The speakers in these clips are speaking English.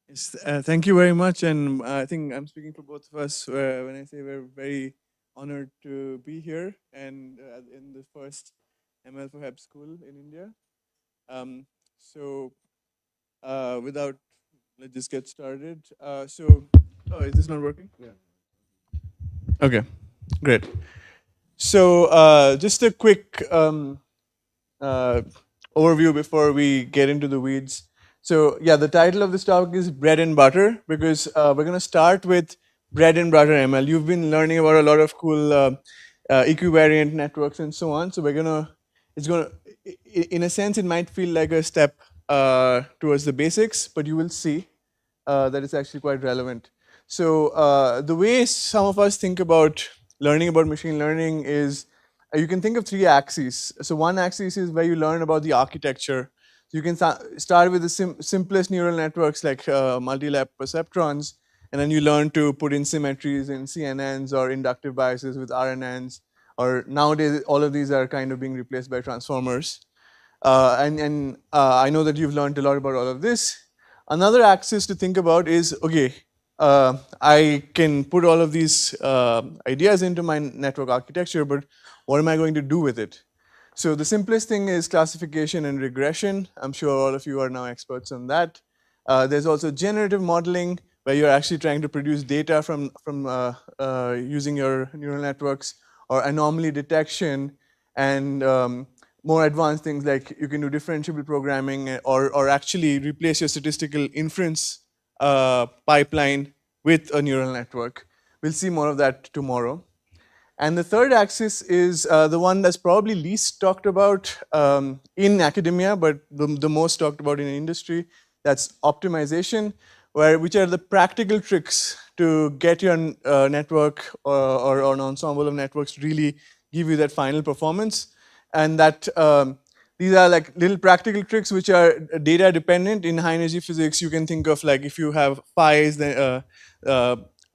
Yes, thank you very much, and I think I'm speaking for both of us when I say we're very honored to be here and in the first ML for HEP school in India. Um, so, without let's just get started. Oh, is this not working? Yeah. Okay, great. So, just a quick uh, overview before we get into the weeds. So yeah, the title of this talk is bread and butter because we're going to start with bread and butter ML. You've been learning about a lot of cool equivariant networks and so on. So it's gonna, in a sense, it might feel like a step towards the basics, but you will see that it's actually quite relevant. So the way some of us think about learning about machine learning is you can think of three axes. So one axis is where you learn about the architecture. You can start with the simplest neural networks like multi-level perceptrons, and then you learn to put in symmetries in CNNs or inductive biases with RNNs, or nowadays all of these are kind of being replaced by transformers. I know that you've learned a lot about all of this. Another axis to think about is, okay, I can put all of these ideas into my network architecture, but what am I going to do with it? So the simplest thing is classification and regression. I'm sure all of you are now experts on that. There's also generative modeling, where you're actually trying to produce data from using your neural networks, or anomaly detection, and more advanced things like you can do differentiable programming or actually replace your statistical inference pipeline with a neural network. We'll see more of that tomorrow. And the third axis is the one that's probably least talked about in academia, but the most talked about in industry. That's optimization, which are the practical tricks to get your network or an ensemble of networks to really give you that final performance. And that these are like little practical tricks which are data dependent. In high energy physics, you can think of like if you have phi's, then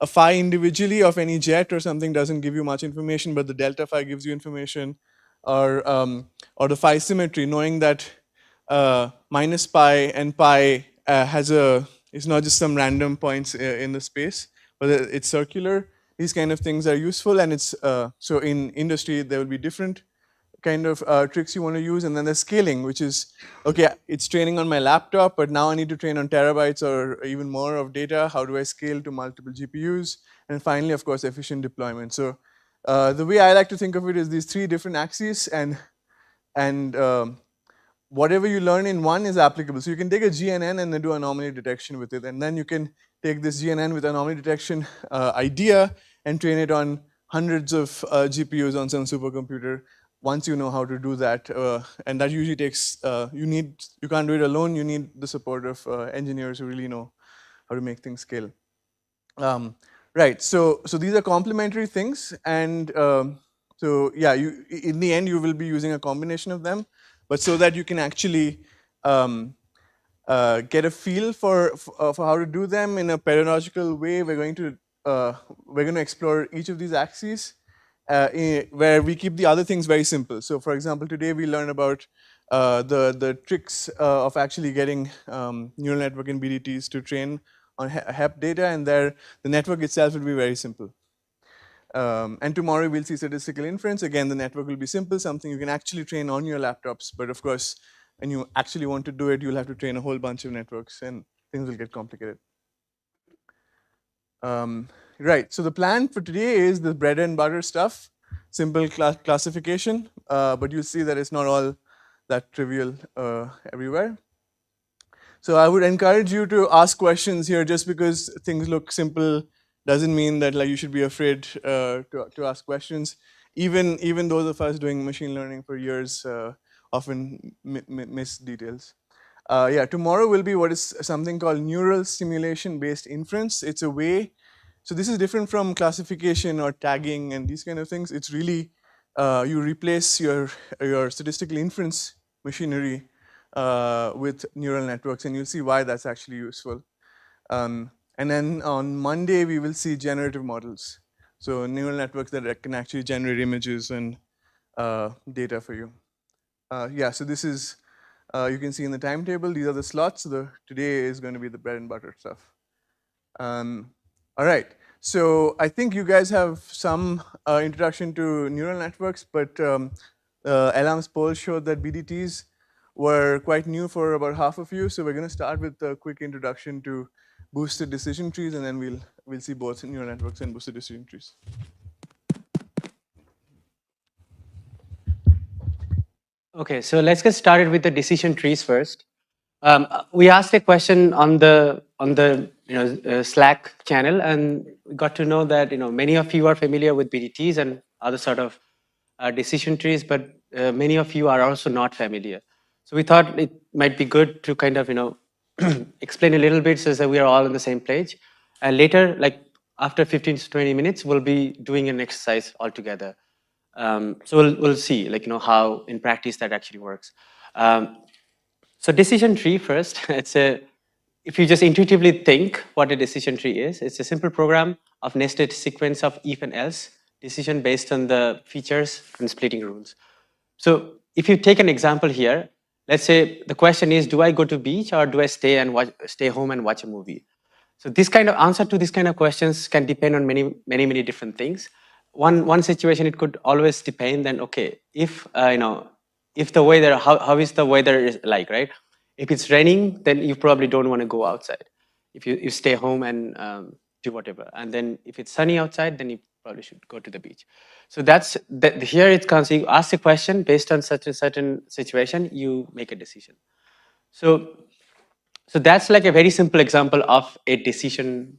a phi individually of any jet or something doesn't give you much information, but the delta phi gives you information, or the phi symmetry, knowing that minus pi and pi it's not just some random points in the space, but it's circular. These kind of things are useful, and it's so in industry there will be different kind of tricks you want to use. And then there's scaling, which is, okay, it's training on my laptop, but now I need to train on terabytes or even more of data. How do I scale to multiple GPUs? And finally, of course, efficient deployment. So the way I like to think of it is these three different axes, and whatever you learn in one is applicable. So you can take a GNN and then do anomaly detection with it, and then you can take this GNN with anomaly detection idea and train it on hundreds of GPUs on some supercomputer. Once you know how to do that, and that usually takes you can't do it alone. You need the support of engineers who really know how to make things scale. Right. So these are complementary things, and so yeah, in the end you will be using a combination of them, but so that you can actually get a feel for how to do them in a pedagogical way, we're going to explore each of these axes, where we keep the other things very simple. So for example, today we learn about the tricks of actually getting neural network and BDTs to train on HEP data, and there the network itself will be very simple. And tomorrow we'll see statistical inference. Again, the network will be simple, something you can actually train on your laptops. But of course, when you actually want to do it, you'll have to train a whole bunch of networks, and things will get complicated. Right. So the plan for today is the bread and butter stuff, simple classification. But you'll see that it's not all that trivial everywhere. So I would encourage you to ask questions here. Just because things look simple doesn't mean that like you should be afraid to ask questions. Even those of us doing machine learning for years often miss details. Yeah, tomorrow will be what is something called neural simulation based inference. It's a way. So this is different from classification or tagging and these kind of things. It's really you replace your statistical inference machinery with neural networks, and you'll see why that's actually useful. And then on Monday, we will see generative models. So neural networks that can actually generate images and data for you. Yeah, so this is You can see in the timetable, these are the slots. So today is going to be the bread and butter stuff. All right. So I think you guys have some introduction to neural networks, but Elham's poll showed that BDTs were quite new for about half of you. So we're going to start with a quick introduction to boosted decision trees, and then we'll see both neural networks and boosted decision trees. Okay, so let's get started with the decision trees first. We asked a question on the Slack channel, and we got to know that many of you are familiar with BDTs and other sort of decision trees, but many of you are also not familiar. So we thought it might be good to kind of explain a little bit so that we are all on the same page. And later, like after 15 to 20 minutes, we'll be doing an exercise all together. So we'll see how in practice that actually works. So decision tree first, if you just intuitively think what a decision tree is, it's a simple program of nested sequence of if and else decision based on the features and splitting rules. So if you take an example here, let's say the question is, do I go to beach or do I stay home and watch a movie? So this kind of answer to these kind of questions can depend on many different things. One situation, it could always depend then, okay, if if the weather, how is the weather is like, right? If it's raining, then you probably don't want to go outside. If you stay home and do whatever. And then if it's sunny outside, then you probably should go to the beach. So that's that. Here it comes. You ask a question based on such a certain situation. You make a decision. So that's like a very simple example of a decision.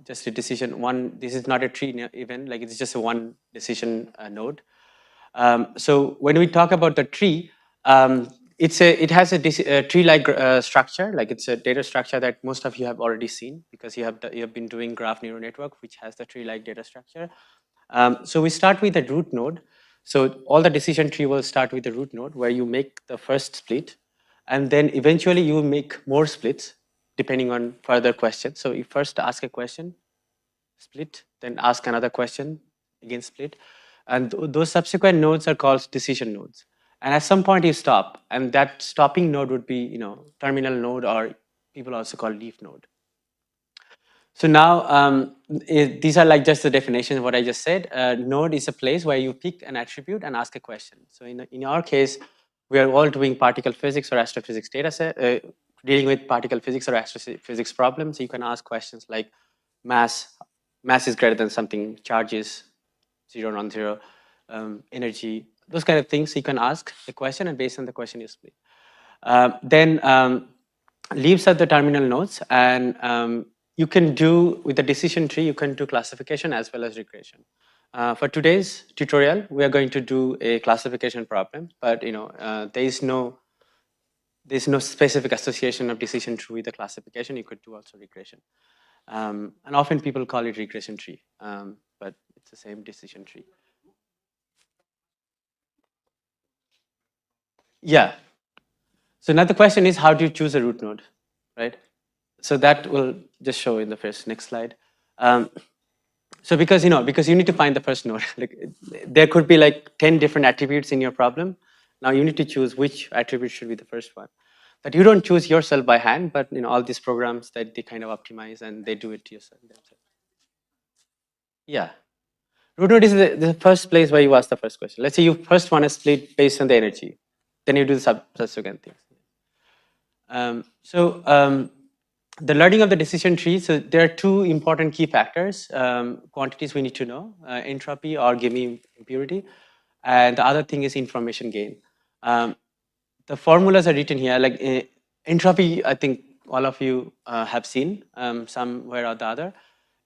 Just a decision. This is not a tree even. Like it's just a one decision node. So when we talk about the tree, it has a tree-like structure. Like it's a data structure that most of you have already seen because you have been doing graph neural network, which has the tree-like data structure. So we start with the root node. So all the decision tree will start with the root node where you make the first split, and then eventually you make more splits depending on further questions. So you first ask a question, split, then ask another question, again split. And those subsequent nodes are called decision nodes. And at some point you stop, and that stopping node would be, terminal node, or people also call leaf node. So now these are like just the definition of what I just said. Node is a place where you pick an attribute and ask a question. So in our case, we are all doing particle physics or astrophysics data set, dealing with particle physics or astrophysics problems. So you can ask questions like mass is greater than something, charges, 0, non-zero, energy, those kind of things. So you can ask the question, and based on the question you split. Then leaves are the terminal nodes, and you can do, with the decision tree, you can do classification as well as regression. For today's tutorial, we are going to do a classification problem, but there's no specific association of decision tree with the classification. You could do also regression. And often people call it regression tree, but it's the same decision tree. Yeah. So now the question is, how do you choose a root node, right? So that will just show in the next slide. So because you need to find the first node. Like there could be like 10 different attributes in your problem. Now you need to choose which attribute should be the first one. That you don't choose yourself by hand, but all these programs that they kind of optimize and they do it to yourself. Yeah. Root node is the first place where you ask the first question. Let's say you first want to split based on the energy. Then you do the subsequent things. The learning of the decision tree, so there are two important key factors, quantities we need to know, entropy or gimme impurity, and the other thing is information gain. The formulas are written here, like entropy, I think all of you have seen somewhere or the other.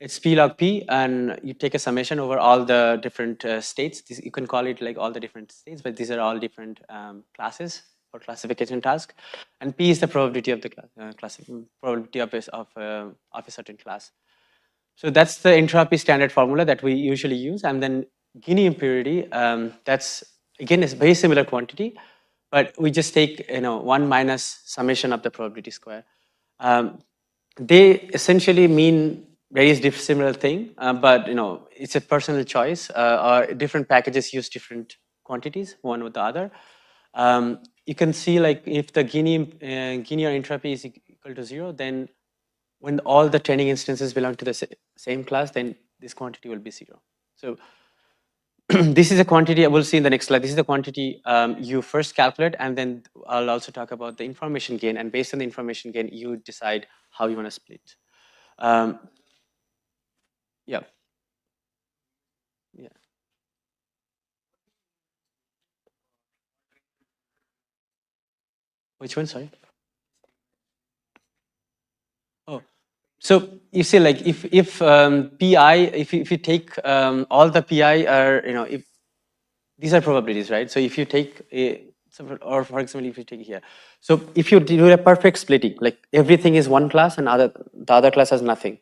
It's P log P, and you take a summation over all the different states. You can call it like all the different states, but these are all different classes for classification task. And P is the probability of the probability of a certain class. So that's the entropy standard formula that we usually use. And then Gini impurity, that's again is very similar quantity, but we just take 1 minus summation of the probability square. They essentially mean very similar thing, but it's a personal choice. Or different packages use different quantities, one with the other. you can see like if the Guinea entropy is equal to 0, then when all the training instances belong to the same class, then this quantity will be 0. So this is a quantity, we'll see in the next slide. This is the quantity you first calculate, and then I'll also talk about the information gain. And based on the information gain, you decide how you want to split. Yeah. Yeah. Which one? Sorry. Oh, so you see, like if pi, if you take all the pi are, if these are probabilities, right? So if you take or for example, if you take here, so if you do a perfect splitting, like everything is one class and the other class has nothing.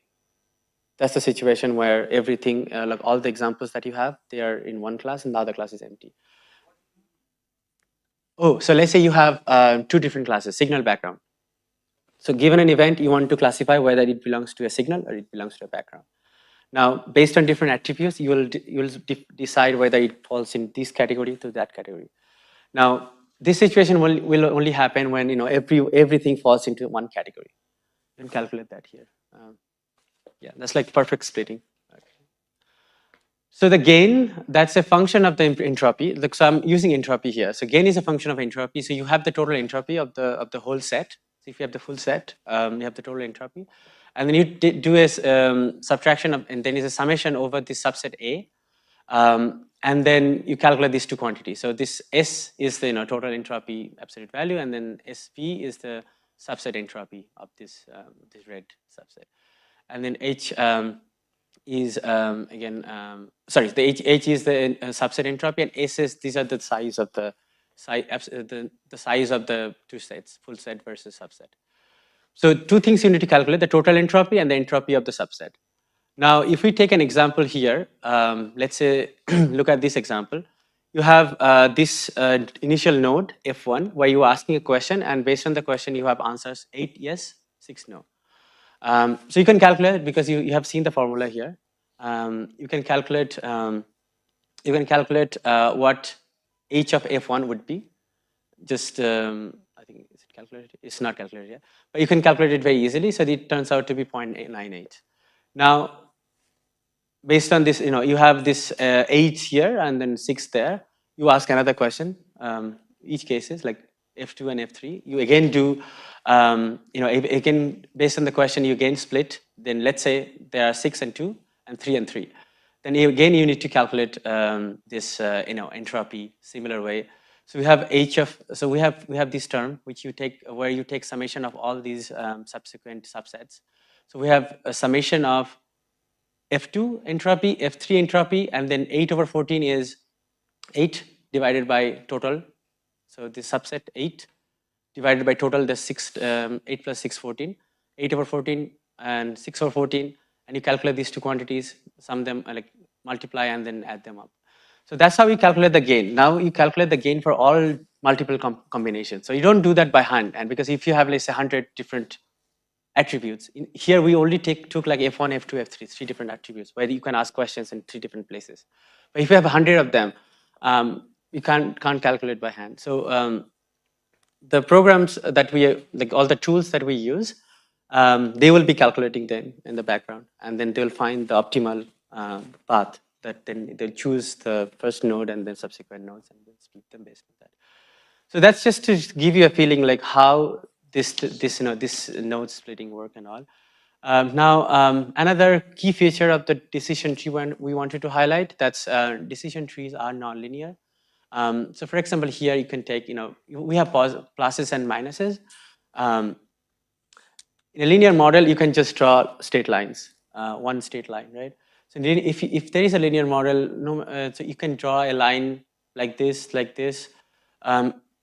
That's the situation where everything, like all the examples that you have, they are in one class and the other class is empty. Oh, so let's say you have two different classes, signal, background. So given an event, you want to classify whether it belongs to a signal or it belongs to a background. Now, based on different attributes, you will decide whether it falls in this category to that category. Now, this situation will only happen when everything falls into one category. You can calculate that here. Yeah, that's like perfect splitting. Okay. So the gain, that's a function of the entropy. Look, so I'm using entropy here. So gain is a function of entropy. So you have the total entropy of the whole set. So if you have the full set, you have the total entropy, and then you do a subtraction of, and then is a summation over this subset A, and then you calculate these two quantities. So this S is the total entropy absolute value, and then SV is the subset entropy of this this red subset, and then H. Is again sorry, the H is the subset entropy, and S is, these are the size of the size of the two sets, full set versus subset. So two things you need to calculate: the total entropy and the entropy of the subset. Now, if we take an example here, let's say look at this example. You have this initial node F1 where you are asking a question, and based on the question you have answers 8 yes, 6 no. So you can calculate it because you have seen the formula here. You can calculate what h of f1 would be. Just I think, is it calculated? It's not calculated yet, but you can calculate it very easily. So it turns out to be 0.98. Now, based on this, you have this 8 here and then 6 there. You ask another question. Each case is like F2 and F3. You again do, again, based on the question, you again split. Then let's say there are 6 and 2 and 3 and 3. Then again, you need to calculate this, entropy similar way. So we have H of, so we have this term which you take, where you take summation of all these subsequent subsets. So we have a summation of F2 entropy, F3 entropy, and then 8 over 14 is 8 divided by total. So the subset 8 divided by total, the 8 plus 6, 14. 8 over 14 and 6 over 14, and you calculate these two quantities, sum them, like multiply and then add them up. So that's how you calculate the gain. Now you calculate the gain for all multiple combinations. So you don't do that by hand, and because if you have, let's say, 100 different attributes. Here we only took like F1, F2, F3, 3 different attributes where you can ask questions in 3 different places. But if you have 100 of them, you can't calculate by hand. So the programs that we, like all the tools that we use, they will be calculating them in the background, and then they'll find the optimal path that then they'll choose the first node and then subsequent nodes and then split them based on that. So that's just to give you a feeling like how this node splitting work and all. Now, another key feature of the decision tree we wanted to highlight, that's decision trees are nonlinear. So for example, here you can take, we have pluses and minuses. In a linear model, you can just draw straight lines, one straight line, right? So if there is a linear model, so you can draw a line like this, like this.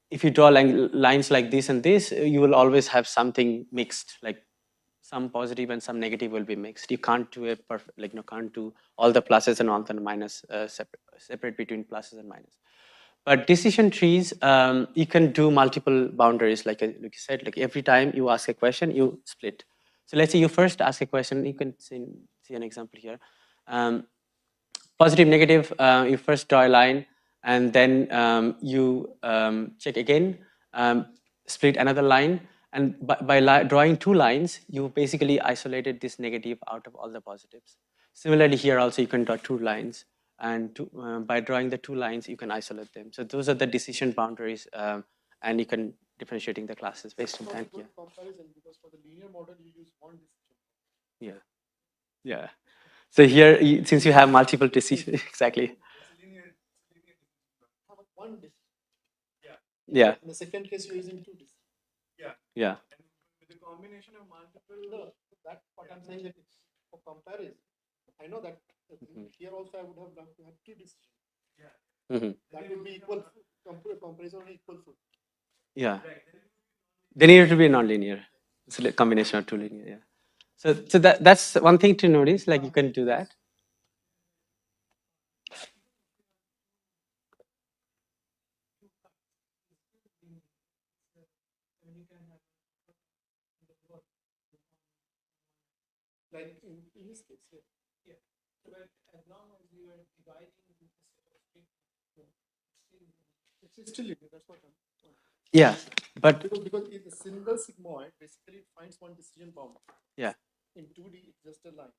If you draw lines like this and this, you will always have something mixed, like some positive and some negative will be mixed. You can't do a perfect, like, can't do all the pluses and all the minus separate between pluses and minus. But decision trees, you can do multiple boundaries, like you said, like every time you ask a question, you split. So let's say you first ask a question, you can see an example here. Positive, negative, you first draw a line, and then you check again. split another line, and by drawing two lines, you basically isolated this negative out of all the positives. Similarly, here also you can draw two lines, and by drawing the two lines, you can isolate them. So those are the decision boundaries, and you can differentiating the classes based on that. Yeah. Comparison, because for the linear model you use one decision. Yeah. Yeah. So here, since you have multiple decisions, exactly. One decision. Yeah. In the second case, you're using two decisions. Yeah. And with the combination of multiple, No, that's what I'm saying. That for comparison, I know that here also I would have loved to have two decisions. That would be equal. Comparison on equal foot. Yeah. They need to be non-linear. It's a combination of two linear. Yeah. So that's one thing to notice. Like you can do that. Like in this case, yeah. So as long as you are dividing the set of string, It's still linear. That's what I'm. Yeah, but Because in a single sigmoid, basically it finds one decision bound. Yeah. In 2D, it's just a line.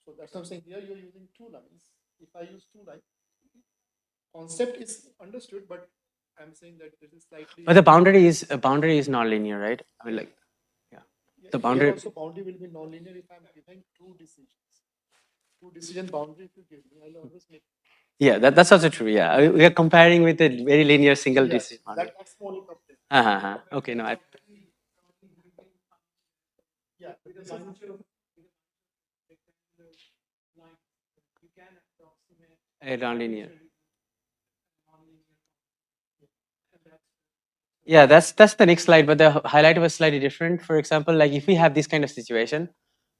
So that's what I'm saying. Here you're using two lines. If I use two lines, concept is understood, but I'm saying that this is slightly. But the boundary is non-linear, right? I mean, like, the boundary. Here also boundary will be non-linear if I'm giving two decisions. Two decision boundary if you give me, I'll always make. Yeah, that's also true. Yeah, we are comparing with a very linear single decision. That's only complaint. Okay, no, Yeah. you can approximate a non-linear. non-linear. Yeah, that's the next slide, but the highlight was slightly different. For example, like if we have this kind of situation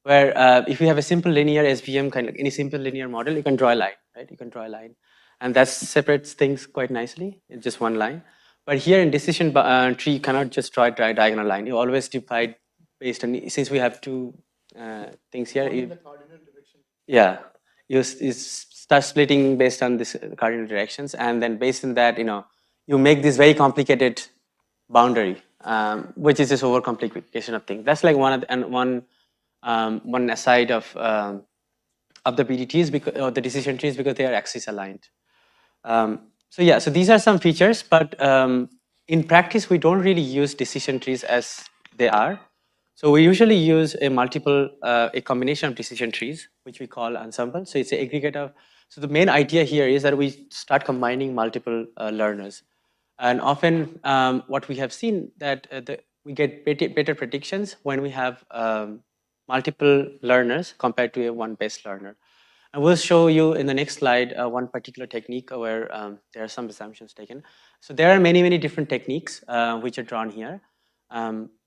where if you have a simple linear SVM, kind of any simple linear model, you can draw a line, right? You can draw a line, and that separates things quite nicely. It's just one line. But here in decision tree, you cannot just draw a diagonal line. You always divide based on, since we have two things here. In the cardinal direction. Yeah, you start splitting based on this cardinal directions, and then based on that, you make this very complicated boundary, which is just overcomplication of things. That's like one aside of the BDTs because or the decision trees because they are axis aligned. So these are some features, but in practice we don't really use decision trees as they are. So we usually use a combination of decision trees, which we call ensemble. So it's an aggregate of. So the main idea here is that we start combining multiple learners. And often what we have seen that we get better predictions when we have multiple learners compared to a one base learner. I will show you in the next slide one particular technique where there are some assumptions taken. So there are many different techniques which are drawn here.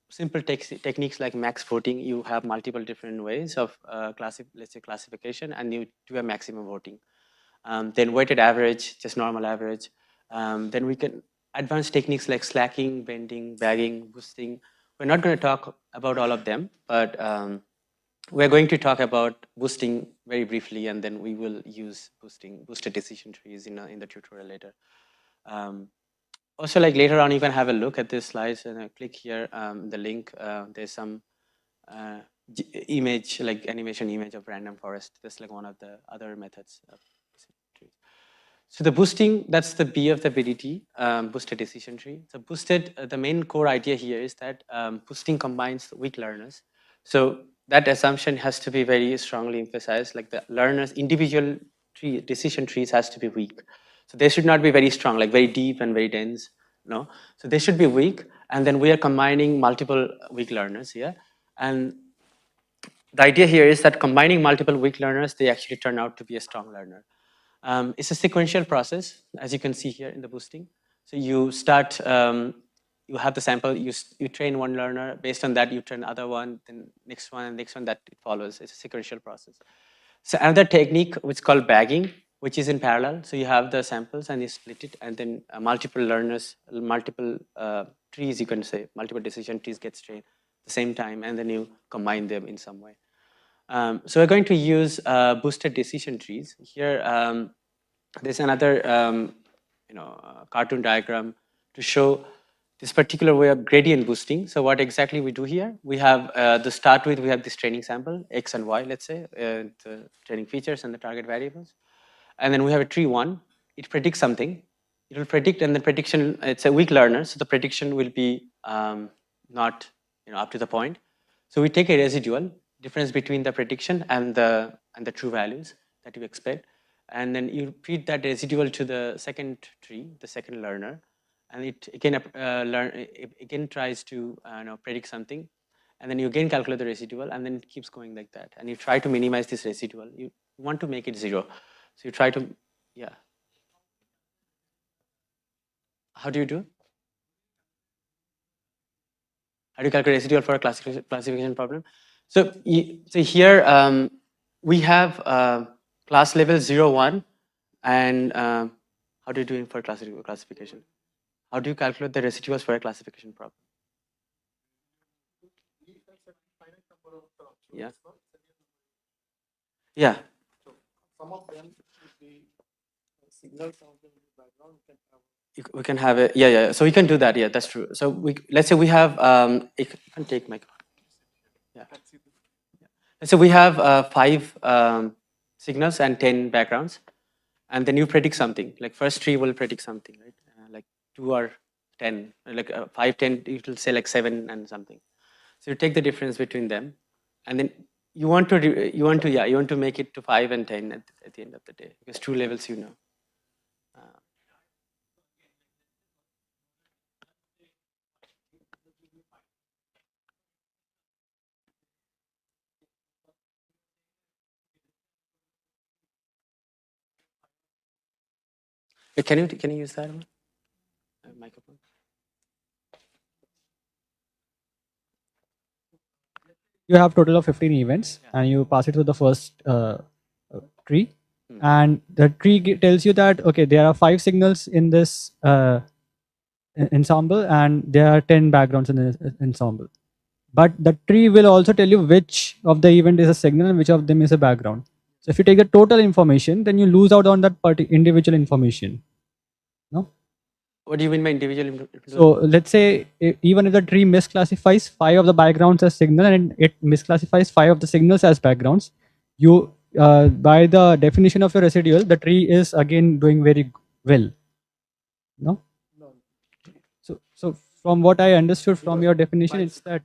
Simple techniques like max voting, you have multiple different ways of let's say classification, and you do a maximum voting. Then weighted average, just normal average. Then we can advanced techniques like slacking, bending, bagging, boosting. We're not going to talk about all of them, but we're going to talk about boosting very briefly, and then we will use boosted decision trees in the tutorial later. Also, like later on, you can have a look at these slides and click here, the link. There's some image, like animation image of random forest. That's like one of the other methods of trees. So the boosting, that's the B of the BDT, boosted decision tree. So boosted, the main core idea here is that boosting combines weak learners. So that assumption has to be very strongly emphasized, like the learners, individual decision trees has to be weak. So they should not be very strong, like very deep and very dense, no? So they should be weak, and then we are combining multiple weak learners here. And the idea here is that combining multiple weak learners, they actually turn out to be a strong learner. It's a sequential process, as you can see here in the boosting. So you start, you have the sample, you train one learner, based on that you train other one, then next one, and next one, that it follows. It's a sequential process. So another technique which is called bagging, which is in parallel. So you have the samples and you split it, and then multiple learners, multiple trees, you can say, multiple decision trees get trained at the same time, and then you combine them in some way. So we're going to use boosted decision trees. Here, there's another cartoon diagram to show this particular way of gradient boosting. So what exactly we do here? We have to start with, we have this training sample, X and Y, let's say, the training features and the target variables. And then we have a tree one. It predicts something. It will predict, and the prediction, it's a weak learner, so the prediction will be not up to the point. So we take a residual difference between the prediction and the true values that you expect, and then you feed that residual to the second tree, the second learner, and it again tries to predict something, and then you again calculate the residual, and then it keeps going like that, and you try to minimize this residual. You want to make it 0, so you try to, yeah. How do you do? How do you calculate residual for a classification problem? So, so here we have class level 0, 1, and how do you do it for classification? How do you calculate the residuals for a classification problem? Yeah. Yeah. So some of them with the signal, some of them with the background can have. We can have it. Yeah. So we can do that. Yeah, that's true. So let's say we have. You can take my. Yeah. So we have 5 signals and 10 backgrounds, and then you predict something. Like first tree will predict something, right? Like 2 or 10, like 5, 10. It will say like 7 and something. So you take the difference between them, and then you want to make it to 5 and 10 at the end of the day, because 2 levels you know. Can you use that one? Microphone. You have total of 15 events, and you pass it to the first tree, and the tree tells you that okay, there are 5 signals in this ensemble, and there are 10 backgrounds in the ensemble. But the tree will also tell you which of the event is a signal and which of them is a background. So if you take the total information, then you lose out on that individual information. No? What do you mean by individual? So let's say even if the tree misclassifies 5 of the backgrounds as signal and it misclassifies 5 of the signals as backgrounds, you by the definition of your residual, the tree is again doing very well. No? No. So from what I understood from your definition, it's that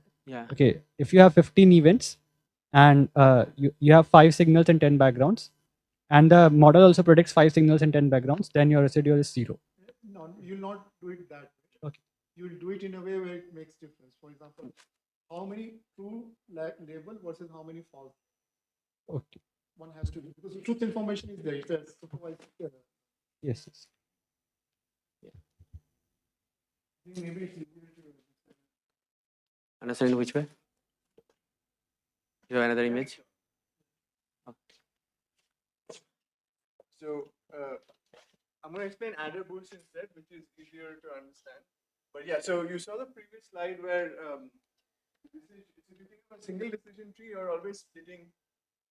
okay, if you have 15 events and you have 5 signals and 10 backgrounds, and the model also predicts 5 signals and 10 backgrounds, then your residual is 0. No, you'll not do it that way. Okay. You'll do it in a way where it makes difference. For example, how many true label versus how many false. Okay. One has to do, because the truth information is there. It's a supervised. Yes. Maybe it's easier to understand in which way? You have another image? So I'm going to explain adder boost instead, which is easier to understand. But yeah, so you saw the previous slide where if you think of a single decision tree, you're always splitting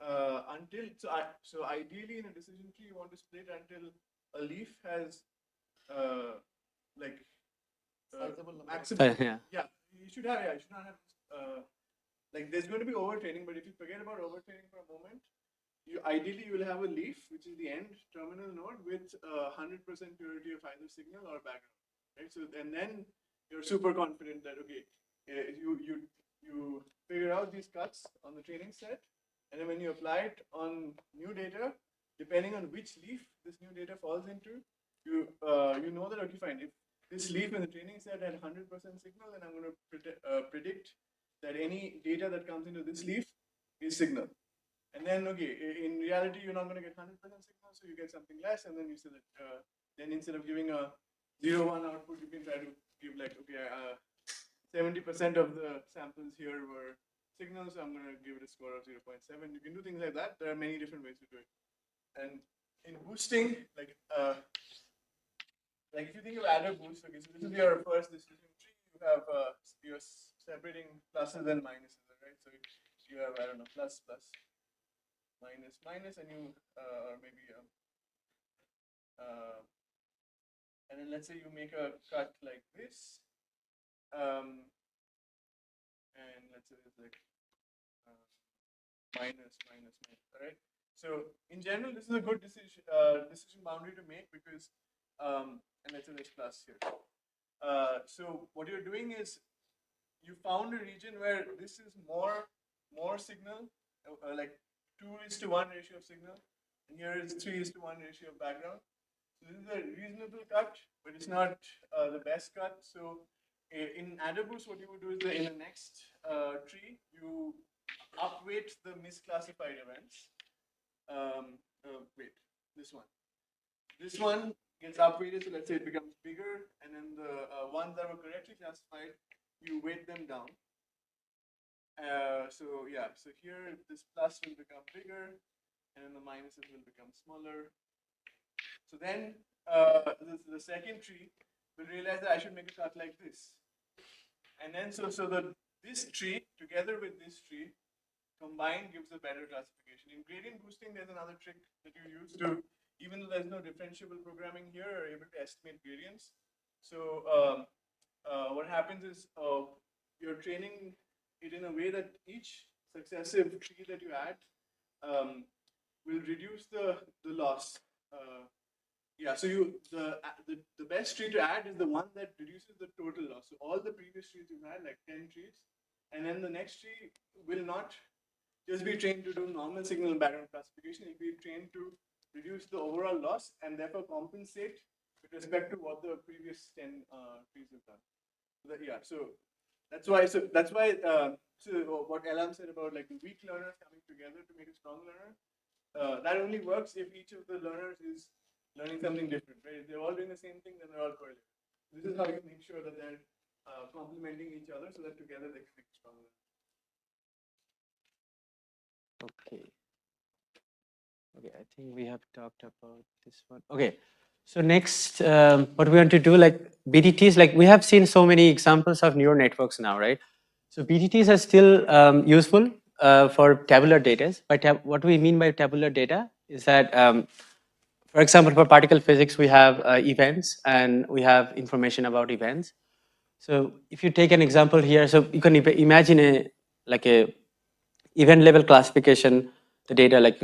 until, so ideally in a decision tree, you want to split until a leaf has maximum. Yeah, you should not have like there's going to be overtraining, but if you forget about overtraining for a moment, ideally you will have a leaf, which is the end terminal node with 100% purity of either signal or background, right? So and then you're super confident that okay, you figure out these cuts on the training set, and then when you apply it on new data, depending on which leaf this new data falls into, you know that okay, fine, if this leaf in the training set had 100% signal, then I'm going to predict that any data that comes into this leaf is signal. And then, okay, in reality, you're not going to get 100% signal, so you get something less, and then you say that, then instead of giving a 0, 1 output, you can try to give like, okay, 70% of the samples here were signals, so I'm going to give it a score of 0.7. You can do things like that. There are many different ways to do it. And in boosting, like if you think of adder boost, okay, so this is your first decision tree. You have you're separating pluses and minuses, right? So you have, I don't know, plus, minus, and you or maybe and then let's say you make a cut like this, let's say it's like minus, all right? So in general, this is a good decision boundary to make because, and let's say there's plus here. So what you're doing is you found a region where this is more signal, like 2:1 ratio of signal, and here is 3:1 ratio of background. So this is a reasonable cut, but it's not the best cut. So in Adabus, what you would do is that in the next tree, you upweight the misclassified events. Wait, this one. This one gets upweighted, so let's say it becomes bigger, and then the ones that were correctly classified, you weight them down. So yeah, so here this plus will become bigger, and then the minuses will become smaller. So then the second tree will realize that I should make a cut like this. And then this tree together with this tree combined gives a better classification. In gradient boosting, there's another trick that you use to, even though there's no differentiable programming here, are able to estimate gradients. So what happens is you're training it in a way that each successive tree that you add will reduce the loss. Yeah, so the best tree to add is the one that reduces the total loss. So all the previous trees you've had, like 10 trees, and then the next tree will not just be trained to do normal signal and background classification. It will be trained to reduce the overall loss and therefore compensate with respect to what the previous 10 trees have done. So that's why. So what Elham said about like the weak learners coming together to make a strong learner, that only works if each of the learners is learning something different, right? If they're all doing the same thing, then they're all correlated. This is how you make sure that they're complementing each other so that together they can make a strong learner. Okay. Okay, I think we have talked about this one. Okay, so next, what we want to do, like BDTs, like we have seen so many examples of neural networks now, right? So BDTs are still useful for tabular data, but what we mean by tabular data is that, for example, for particle physics, we have events and we have information about events. So if you take an example here, so you can imagine a event level classification, the data, like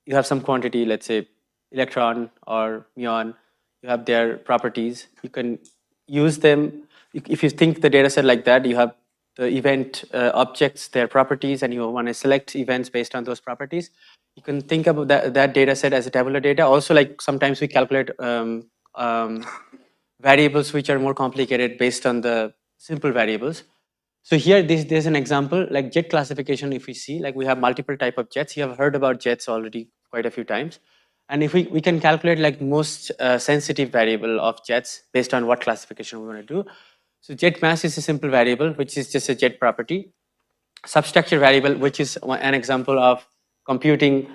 you have some quantity, let's say electron or muon, you have their properties. You can use them. If you think the data set like that, you have the event objects, their properties, and you want to select events based on those properties. You can think about that data set as a tabular data. Also, like sometimes we calculate variables which are more complicated based on the simple variables. So here, there's an example like jet classification. If we see, like we have multiple type of jets. You have heard about jets already quite a few times. And if we can calculate like most sensitive variable of jets based on what classification we want to do. So jet mass is a simple variable, which is just a jet property. Substructure variable, which is an example of computing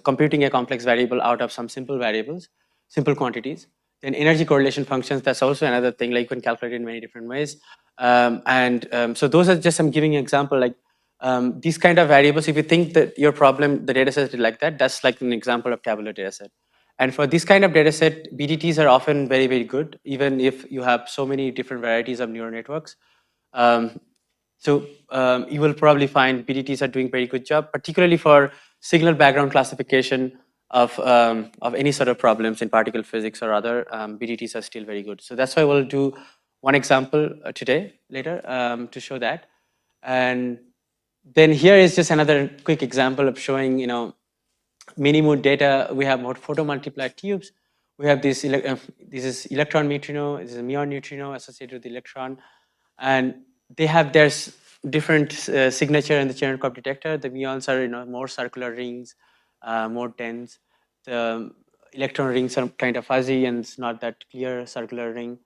computing a complex variable out of some simple variables, simple quantities. Then energy correlation functions, that's also another thing, like you can calculate it in many different ways. So those are just, I'm giving an example, like these kind of variables, if you think that your problem, the data set is like that, that's like an example of tabular data set. And for this kind of data set, BDTs are often very, very good, even if you have so many different varieties of neural networks. You will probably find BDTs are doing very good job, particularly for signal background classification of any sort of problems in particle physics or other. BDTs are still very good. So that's why we'll do one example today, later, to show that. And then here is just another quick example of showing, mini-mood data. We have more photomultiplied tubes. We have this is electron neutrino, this is a muon neutrino associated with the electron. And they have their different signature in the Cherenkov detector. The muons are more circular rings, more dense. The electron rings are kind of fuzzy and it's not that clear circular ring.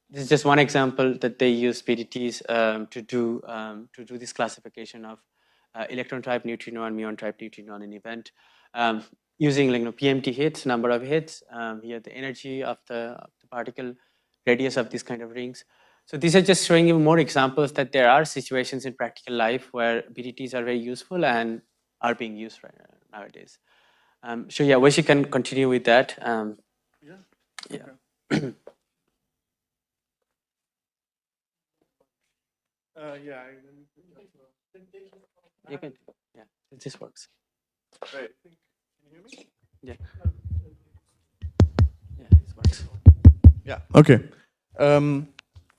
This is just one example that they use BDTs to do this classification of electron type neutrino and muon type neutrino on an event, using PMT hits, number of hits, here the energy of the particle, radius of these kind of rings. So these are just showing you more examples that there are situations in practical life where BDTs are very useful and are being used nowadays. So yeah, Aishik can continue with that. Yeah. Yeah. You can, yeah, this works. Right. Can you hear me? Yeah. Yeah, this works. Yeah. Okay.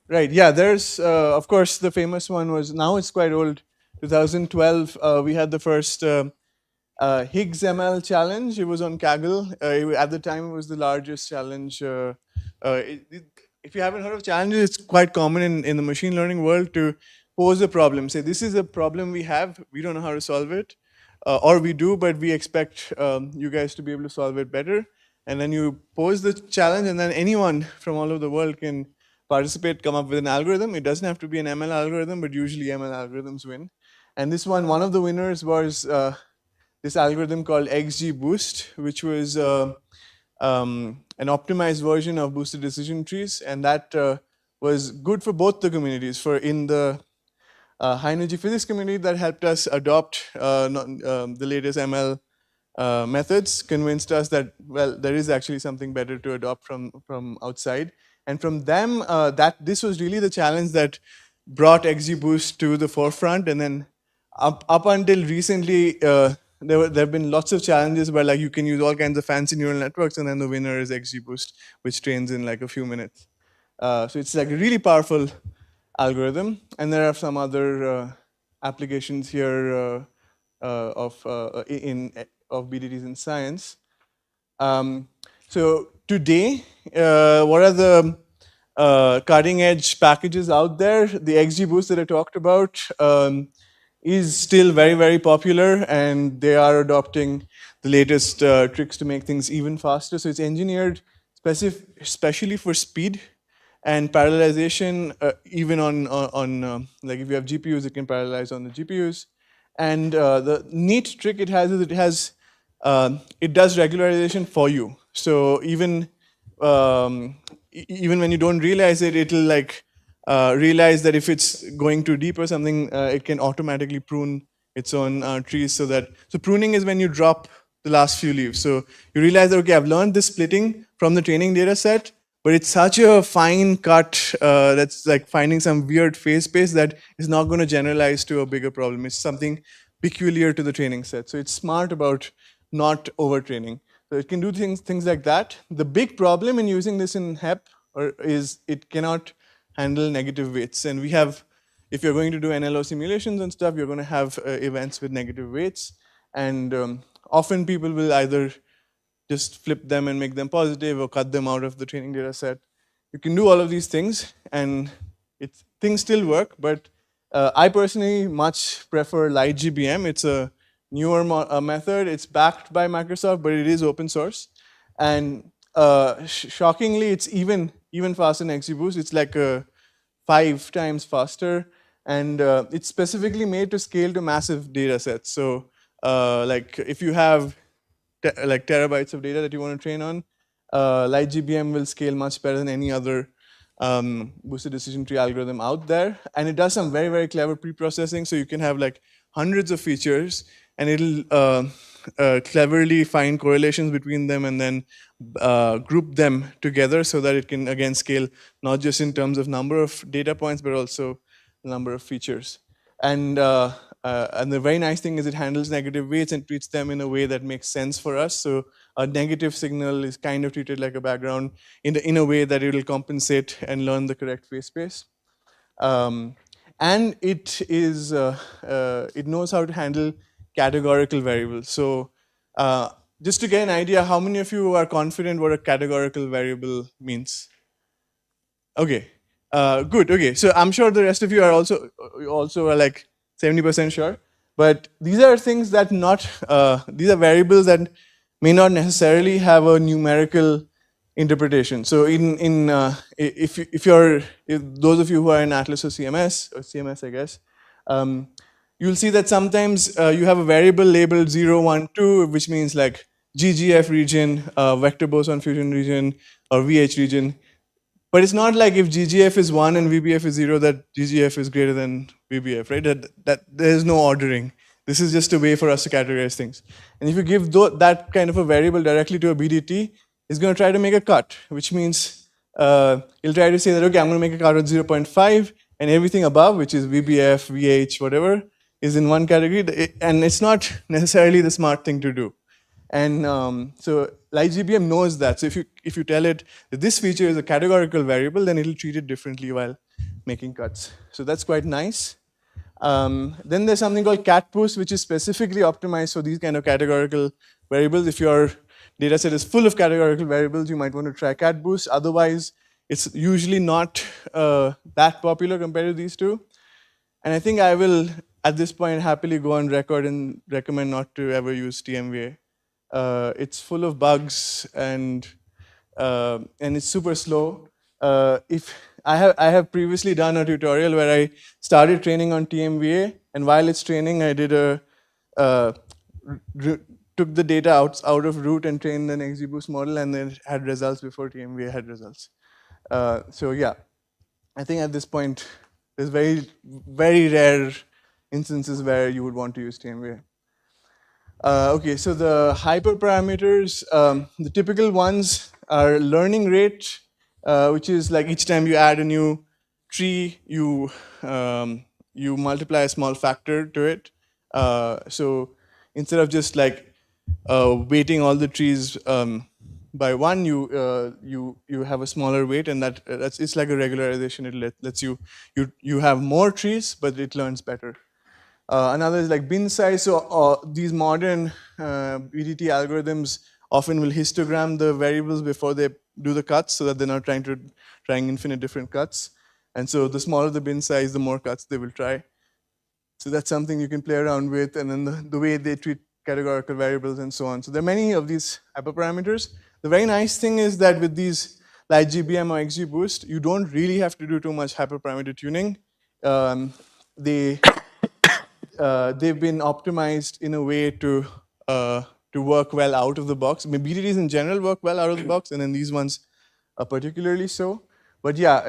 Right. Yeah. There's, of course, the famous one was, now it's quite old. 2012, we had the first Higgs ML challenge. It was on Kaggle. At the time, it was the largest challenge. If you haven't heard of challenges, it's quite common in the machine learning world to pose a problem. Say, this is a problem we have. We don't know how to solve it. Or we do, but we expect you guys to be able to solve it better. And then you pose the challenge, and then anyone from all over the world can participate, come up with an algorithm. It doesn't have to be an ML algorithm, but usually ML algorithms win. And this one of the winners was this algorithm called XGBoost, which was an optimized version of boosted decision trees, and that was good for both the communities. For in the high energy physics community, that helped us adopt the latest ML methods, convinced us that, well, there is actually something better to adopt from outside. And from them, that this was really the challenge that brought XGBoost to the forefront. And then up until recently, there have been lots of challenges where, like, you can use all kinds of fancy neural networks, and then the winner is XGBoost, which trains in like a few minutes. So it's like a really powerful algorithm. And there are some other applications here of BDTs in science. So today, what are the cutting edge packages out there? The XGBoost that I talked about is still very, very popular, and they are adopting the latest tricks to make things even faster. So it's engineered especially for speed and parallelization, even on like if you have GPUs, it can parallelize on the GPUs. And the neat trick it has is it does regularization for you. So even even when you don't realize it, it'll like realize that if it's going too deep or something, it can automatically prune its own trees. So pruning is when you drop the last few leaves. So you realize that, okay, I've learned this splitting from the training data set, but it's such a fine cut that's like finding some weird phase space that is not going to generalize to a bigger problem. It's something peculiar to the training set. So it's smart about not overtraining. So it can do things like that. The big problem in using this in HEP is it cannot handle negative weights. And we have, if you're going to do NLO simulations and stuff, you're going to have events with negative weights. And often people will either just flip them and make them positive or cut them out of the training data set. You can do all of these things, and things still work, but I personally much prefer LightGBM. It's a newer method. It's backed by Microsoft, but it is open source. And shockingly, it's even faster than XGBoost. It's like 5 times faster, and it's specifically made to scale to massive data sets. So like if you have like terabytes of data that you want to train on, LightGBM will scale much better than any other boosted decision tree algorithm out there. And it does some very, very clever pre-processing. So you can have like hundreds of features, and it'll cleverly find correlations between them and then group them together so that it can, again, scale not just in terms of number of data points, but also the number of features. And the very nice thing is it handles negative weights and treats them in a way that makes sense for us. So a negative signal is kind of treated like a background in a way that it will compensate and learn the correct phase space. And it knows how to handle categorical variables. So just to get an idea, how many of you are confident what a categorical variable means? Okay, good. Okay, so I'm sure the rest of you are also are like 70% sure. But these are things that these are variables that may not necessarily have a numerical interpretation. So if those of you who are in Atlas or CMS, I guess, you'll see that sometimes you have a variable labeled 0, 1, 2, which means like GGF region, vector boson fusion region, or VH region. But it's not like if GGF is 1 and VBF is 0, that GGF is greater than VBF, right? That there is no ordering. This is just a way for us to categorize things. And if you give that kind of a variable directly to a BDT, it's going to try to make a cut, which means it'll try to say that, okay, I'm going to make a cut at 0.5, and everything above, which is VBF, VH, whatever, is in one category, and it's not necessarily the smart thing to do. And so LightGBM knows that. So if you tell it that this feature is a categorical variable, then it'll treat it differently while making cuts. So that's quite nice. Then there's something called CatBoost, which is specifically optimized for these kind of categorical variables. If your data set is full of categorical variables, you might want to try CatBoost. Otherwise, it's usually not that popular compared to these two. And I think I will, at this point, happily go on record and recommend not to ever use TMVA. It's full of bugs and it's super slow. If I have previously done a tutorial where I started training on TMVA, and while it's training, I did took the data out of root and trained an XGBoost model, and then had results before TMVA had results. So yeah, I think at this point, there's very, very rare instances where you would want to use TMVA. Okay, so the hyperparameters, the typical ones are learning rate, which is like each time you add a new tree, you multiply a small factor to it. So instead of just like weighting all the trees by one, you have a smaller weight, and it's like a regularization. It lets you have more trees, but it learns better. Another is like bin size. So these modern BDT algorithms often will histogram the variables before they do the cuts, so that they're not trying infinite different cuts. And so the smaller the bin size, the more cuts they will try. So that's something you can play around with, and then the way they treat categorical variables and so on. So there are many of these hyperparameters. The very nice thing is that with these LightGBM or XGBoost, you don't really have to do too much hyperparameter tuning. They've been optimized in a way to work well out of the box. I mean, BDTs in general work well out of the box, and then these ones are particularly so. But yeah,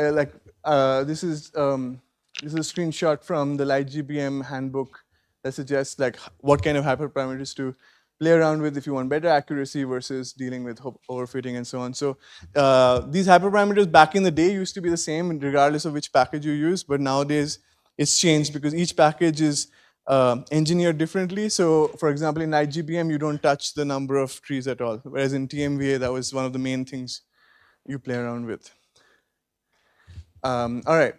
this is a screenshot from the LightGBM handbook that suggests like what kind of hyperparameters to play around with if you want better accuracy versus dealing with overfitting and so on. So these hyperparameters back in the day used to be the same regardless of which package you use, but nowadays it's changed because each package is engineered differently. So for example, in LightGBM, you don't touch the number of trees at all, whereas in TMVA, that was one of the main things you play around with. All right.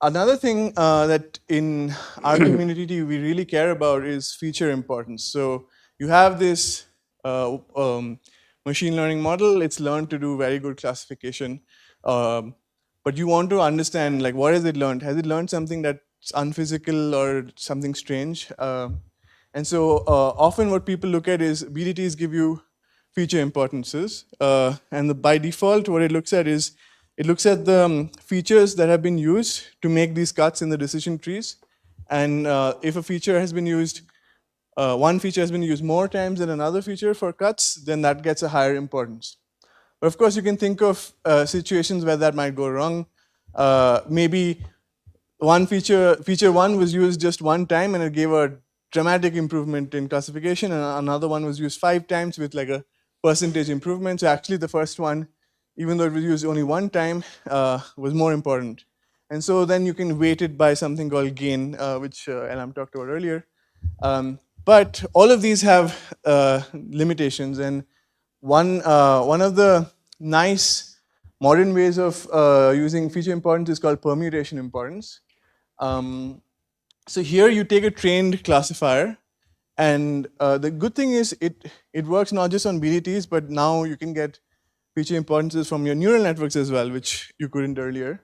Another thing that in our community we really care about is feature importance. So you have this machine learning model. It's learned to do very good classification. But you want to understand, like, what has it learned? Has it learned something that's unphysical or something strange? And so often what people look at is BDTs give you feature importances. And by default, what it looks at is it looks at the features that have been used to make these cuts in the decision trees. And if a feature has been used, one feature has been used more times than another feature for cuts, then that gets a higher importance. But of course, you can think of situations where that might go wrong. Maybe one feature one was used just one time and it gave a dramatic improvement in classification, and another one was used 5 times with like a percentage improvement. So actually the first one, even though it was used only one time, was more important. And so then you can weight it by something called gain, which Elham talked about earlier. But all of these have limitations, and one of the nice modern ways of using feature importance is called permutation importance. So here you take a trained classifier, and the good thing is it works not just on BDTs, but now you can get feature importances from your neural networks as well, which you couldn't earlier.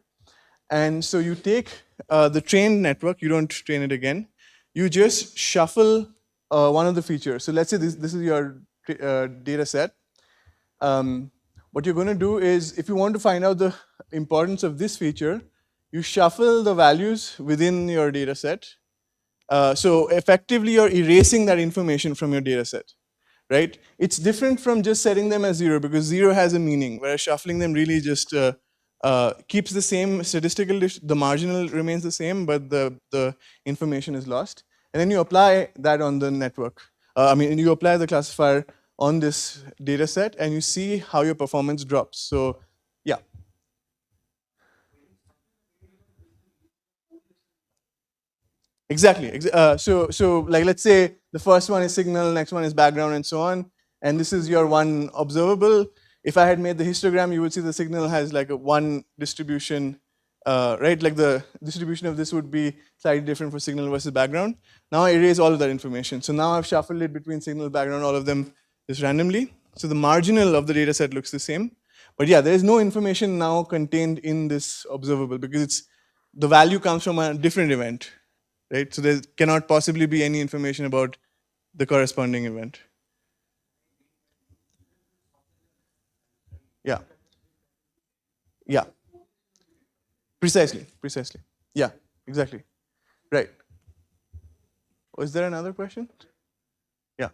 And so you take the trained network, you don't train it again, you just shuffle one of the features. So let's say this is your data set. What you're going to do is, if you want to find out the importance of this feature, you shuffle the values within your data set. So effectively, you're erasing that information from your data set. Right? It's different from just setting them as 0, because 0 has a meaning, whereas shuffling them really just keeps the same statistical, the marginal remains the same, but the information is lost. And then you apply that on the network. You apply the classifier on this data set, and you see how your performance drops. So yeah. Exactly. So like let's say the first one is signal, next one is background, and so on. And this is your one observable. If I had made the histogram, you would see the signal has like a one distribution, right? Like the distribution of this would be slightly different for signal versus background. Now I erase all of that information. So now I've shuffled it between signal, background, all of them just randomly. So the marginal of the data set looks the same. But yeah, there is no information now contained in this observable because it's the value comes from a different event. Right? So there cannot possibly be any information about the corresponding event. Yeah. Yeah. Precisely. Yeah, exactly. Right. Was there another question? Yeah.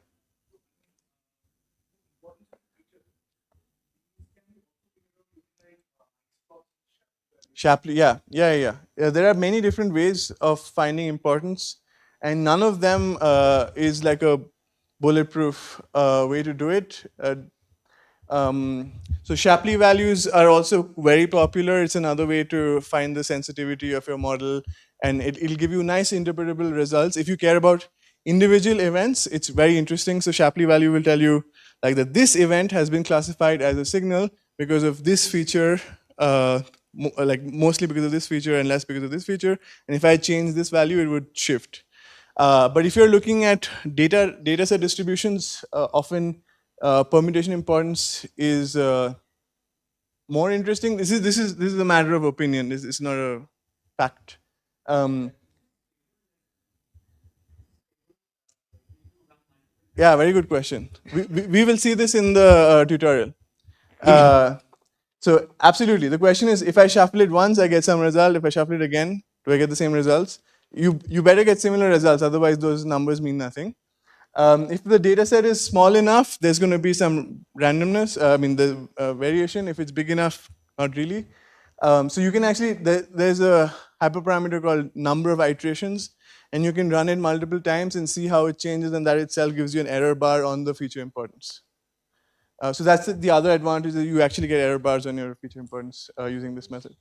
Shapley, yeah. There are many different ways of finding importance, and none of them is like a bulletproof way to do it. So Shapley values are also very popular. It's another way to find the sensitivity of your model, and it'll give you nice interpretable results. If you care about individual events, it's very interesting. So Shapley value will tell you like that this event has been classified as a signal because of this feature, like mostly because of this feature and less because of this feature. And if I change this value, it would shift. But if you're looking at data set distributions, often permutation importance is more interesting. This is a matter of opinion. This is not a fact. Yeah, very good question. We will see this in the tutorial. So absolutely, the question is: if I shuffle it once, I get some result. If I shuffle it again, do I get the same results? You better get similar results. Otherwise, those numbers mean nothing. If the data set is small enough, there's going to be some randomness. I mean, the variation. If it's big enough, not really. So you can actually, there's a hyperparameter called number of iterations, and you can run it multiple times and see how it changes, and that itself gives you an error bar on the feature importance. So that's the other advantage, that you actually get error bars on your feature importance using this method.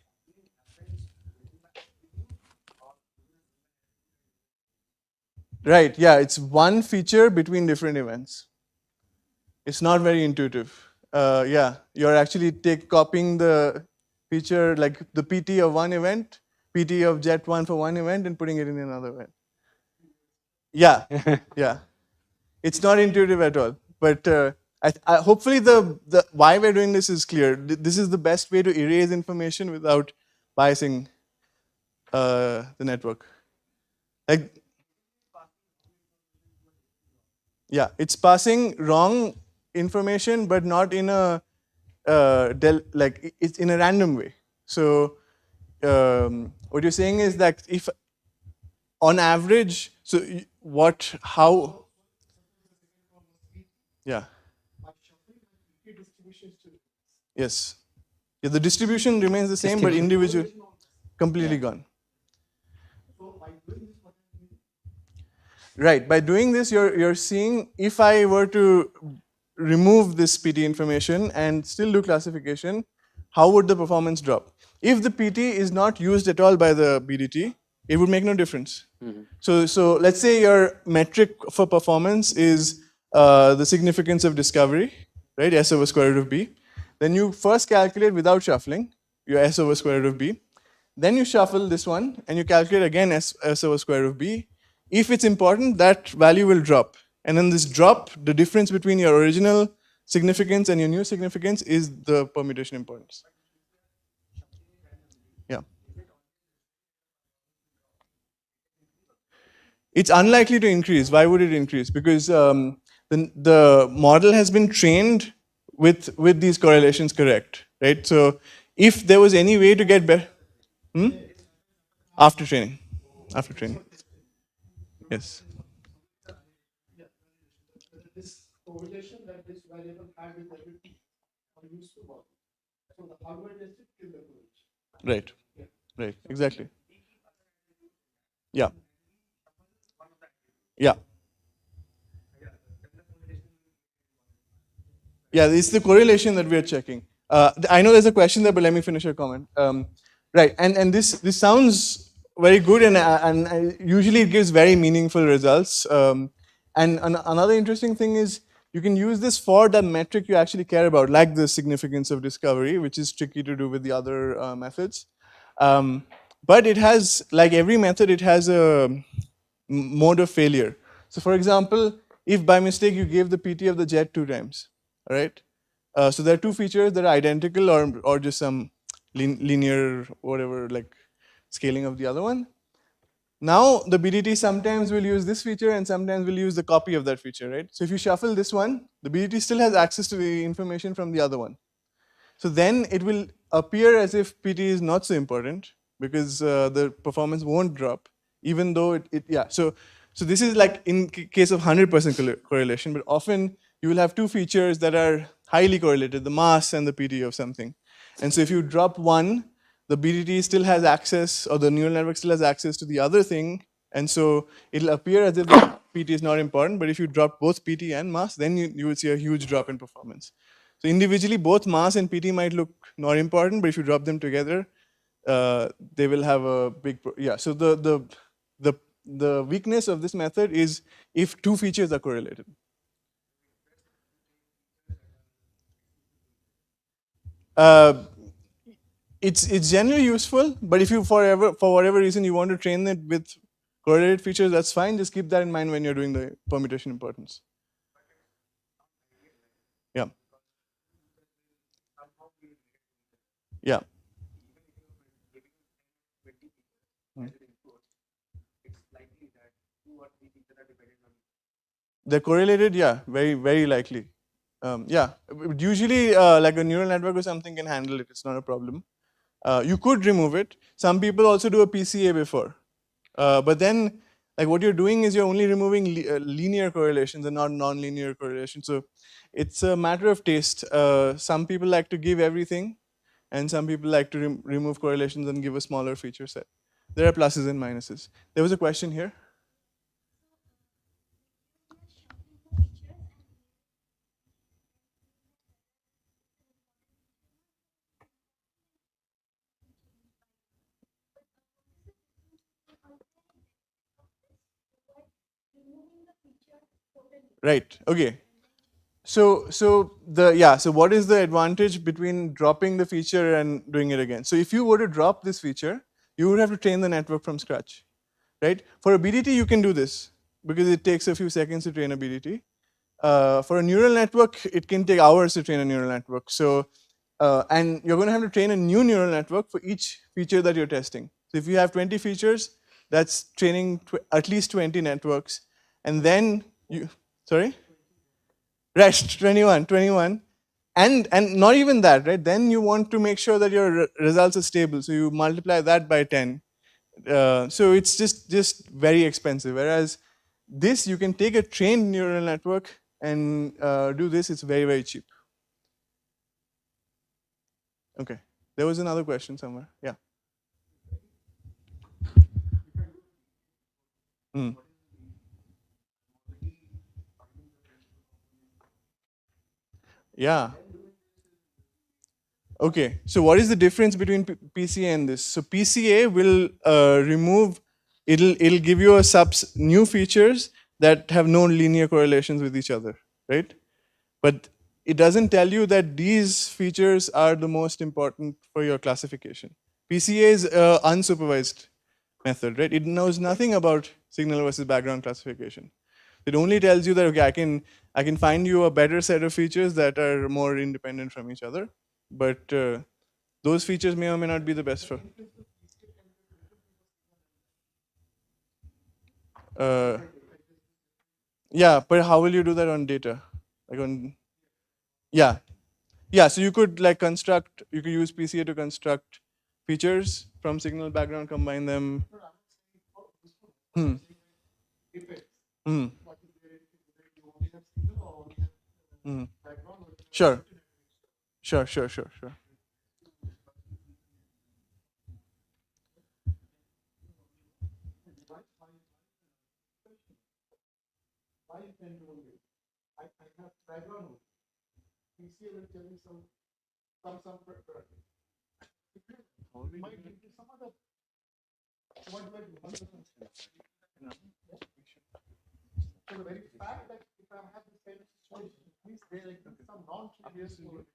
Right, yeah, it's one feature between different events. It's not very intuitive. Yeah, you're actually copying the feature, like the PT of one event, PT of jet one for one event, and putting it in another event. Yeah, yeah. It's not intuitive at all. But hopefully the why we're doing this is clear. This is the best way to erase information without biasing the network. Like, yeah, it's passing wrong information, but not in a like it's in a random way. So what you're saying is that if on average, so how? Yeah. Yes. Yeah, the distribution remains the same, but individual completely gone. Right. By doing this, you're seeing if I were to remove this PT information and still do classification, how would the performance drop? If the PT is not used at all by the BDT, it would make no difference. So let's say your metric for performance is the significance of discovery, right? S over square root of B. Then you first calculate without shuffling your S over square root of B. Then you shuffle this one and you calculate again S over square root of B. If it's important, that value will drop. And then this drop, the difference between your original significance and your new significance is the permutation importance. Yeah. It's unlikely to increase. Why would it increase? Because the model has been trained with these correlations correct, right? So if there was any way to get better, after training, yes. This correlation that this variable had with everything are used to work. So the hardware tested kill the correlation. Right, exactly. Yeah. Yeah. Yeah, it's the correlation that we are checking. I know there's a question there, but let me finish your comment. Right, and this sounds very good, and usually it gives very meaningful results. And another interesting thing is you can use this for the metric you actually care about, like the significance of discovery, which is tricky to do with the other methods. But it has, like every method, it has a mode of failure. So for example, if by mistake you gave the PT of the jet 2 times, all right? So there are two features that are identical or just some linear whatever, like scaling of the other one. Now the BDT sometimes will use this feature and sometimes will use the copy of that feature, right? So if you shuffle this one, the BDT still has access to the information from the other one. So then it will appear as if PT is not so important because the performance won't drop, even though yeah. So this is like in case of 100% correlation, but often you will have two features that are highly correlated, the mass and the PT of something. And so if you drop one, the BDT still has access, or the neural network still has access to the other thing, and so it'll appear as if the PT is not important, but if you drop both PT and mass, then you will see a huge drop in performance. So individually, both mass and PT might look not important, but if you drop them together, they will have a big, yeah. So the weakness of this method is if two features are correlated. It's generally useful, but if you for whatever reason you want to train it with correlated features, that's fine. Just keep that in mind when you're doing the permutation importance. Yeah. Yeah. They're correlated, yeah, very likely. Yeah, usually like a neural network or something can handle it. It's not a problem. You could remove it. Some people also do a PCA before, but then like what you're doing is you're only removing linear correlations and not non-linear correlations. So it's a matter of taste. Some people like to give everything, and some people like to remove correlations and give a smaller feature set. There are pluses and minuses. There was a question here. Right. Okay. So what is the advantage between dropping the feature and doing it again? So if you were to drop this feature, you would have to train the network from scratch, right? For a BDT, you can do this because it takes a few seconds to train a BDT. For a neural network, it can take hours to train a neural network. So and you're going to have to train a new neural network for each feature that you're testing. So if you have 20 features, that's training at least 20 networks, and then you sorry. Rest 21. And not even that, right? Then you want to make sure that your results are stable, so you multiply that by 10. So it's just very expensive. Whereas this, you can take a trained neural network and do this. It's very cheap. Okay, there was another question somewhere. Yeah. Hmm. Yeah. Okay, so what is the difference between PCA and this? So PCA will remove, it'll give you a new features that have no linear correlations with each other, right? But it doesn't tell you that these features are the most important for your classification. PCA is unsupervised method, right? It knows nothing about signal versus background classification. It only tells you that, okay, I can find you a better set of features that are more independent from each other, but those features may or may not be the best for. Yeah, but how will you do that on data? Like on, yeah, so you could like construct, you could use PCA to construct features from signal background, combine them. Hmm. Hmm. Hmm. Sure. Why you can do it? I have background. PCA will tell me some we might give you some other what do I do? So the very fact that if I have this kind of situation, means there is some non-trivial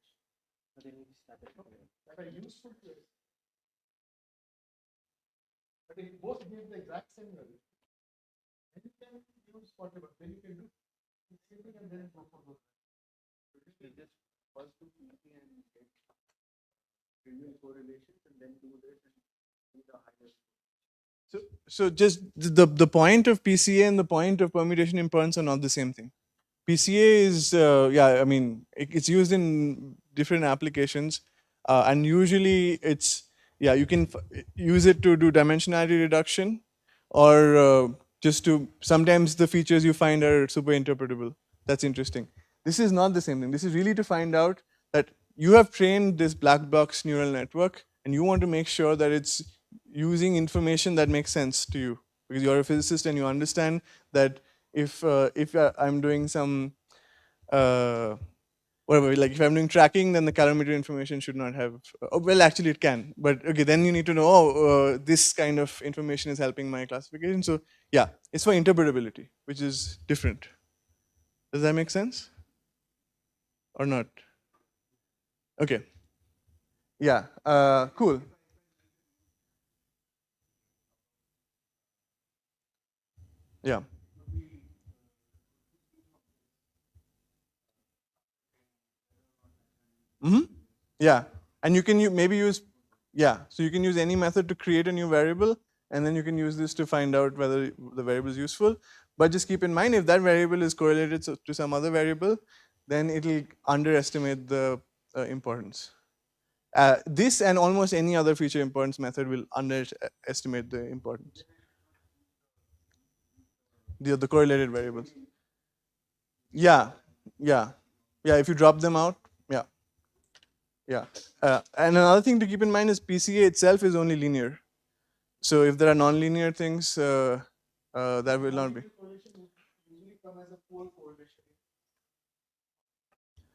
correlation that are useful to us. But if both give the exact same value, then you can use whatever. Then you can do simple and then go for those. You just first do PT and get trivial correlations and then do this and do the highest. So just the point of PCA and the point of permutation impedance are not the same thing. PCA is, I mean, it's used in different applications, and usually it's, you can use it to do dimensionality reduction, or just to, sometimes the features you find are super interpretable. That's interesting. This is not the same thing. This is really to find out that you have trained this black box neural network, and you want to make sure that it's using information that makes sense to you, because you're a physicist and you understand that if I'm doing some whatever, like if I'm doing tracking, then the calorimeter information should not have. Well, actually, it can, but okay, then you need to know, this kind of information is helping my classification. So yeah, it's for interpretability, which is different. Does that make sense, or not? Okay. Yeah. Cool. Yeah. Yeah, and you can maybe use, so you can use any method to create a new variable, and then you can use this to find out whether the variable is useful. But just keep in mind, if that variable is correlated to some other variable, then it will underestimate the importance. This and almost any other feature importance method will underestimate the importance. The correlated variables. Yeah. If you drop them out, yeah. And another thing to keep in mind is PCA itself is only linear. So if there are non-linear things, that will not be. Correlation would usually come as a poor correlation.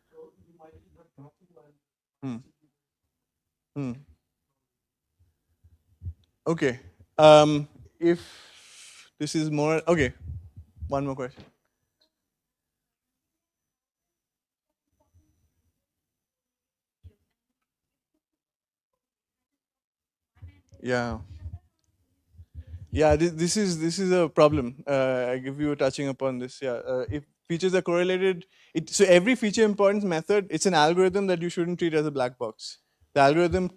So you might have dropped one. Okay. If this is more, okay. One more question. Yeah. Yeah, this is a problem. I give you touching upon this. Yeah, if features are correlated, so every feature importance method, it's an algorithm that you shouldn't treat as a black box. The algorithm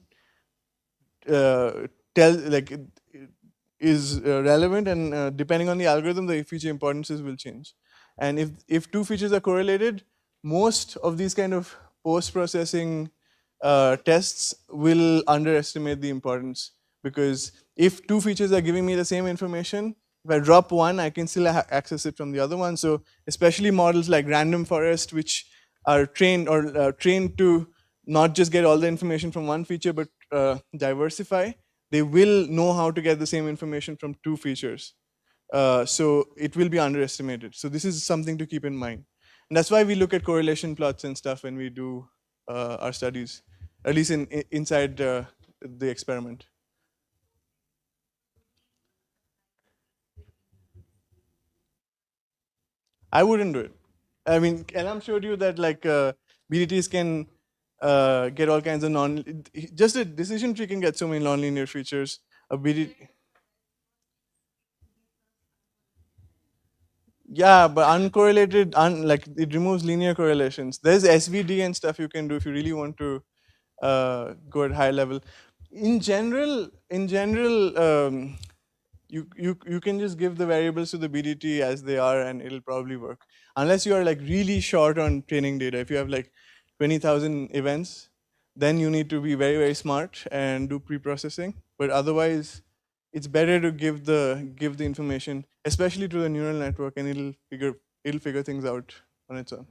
is relevant, and depending on the algorithm, the feature importances will change. And if two features are correlated, most of these kind of post-processing tests will underestimate the importance, because if two features are giving me the same information, if I drop one, I can still access it from the other one. So especially models like random forest, which are trained trained to not just get all the information from one feature, but diversify, they will know how to get the same information from two features. So it will be underestimated. So this is something to keep in mind. And that's why we look at correlation plots and stuff when we do our studies, at least inside the experiment. I wouldn't do it. I mean, Elham showed you that like BDTs can get all kinds of just a decision tree can get so many nonlinear features. A BDT. Yeah, but uncorrelated, like it removes linear correlations. There's SVD and stuff you can do if you really want to go at high level. In general, you can just give the variables to the BDT as they are, and it'll probably work. Unless you are like really short on training data. If you have like 20,000 events, then you need to be very, very smart and do pre-processing. But otherwise, it's better to give the information, especially to the neural network, and it'll figure things out on its own.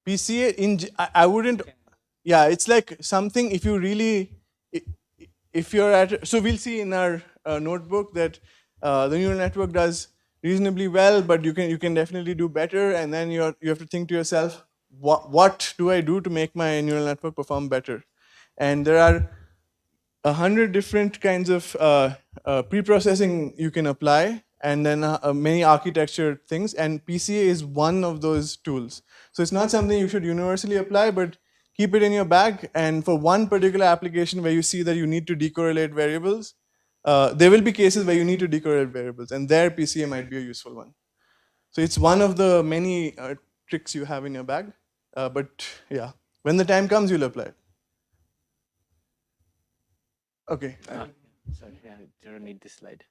PCA I wouldn't. Yeah, it's like something if you really, if you're at, so we'll see in our notebook that the neural network does reasonably well, but you can definitely do better, and then you have to think to yourself, what do I do to make my neural network perform better? And there are 100 different kinds of pre-processing you can apply, and then many architecture things, and PCA is one of those tools. So it's not something you should universally apply, but keep it in your bag, and for one particular application where you see that you need to decorrelate variables, there will be cases where you need to decorrelate variables, and there PCA might be a useful one. So it's one of the many tricks you have in your bag, but yeah, when the time comes, you'll apply it. Okay. Sorry, yeah, I don't need this slide.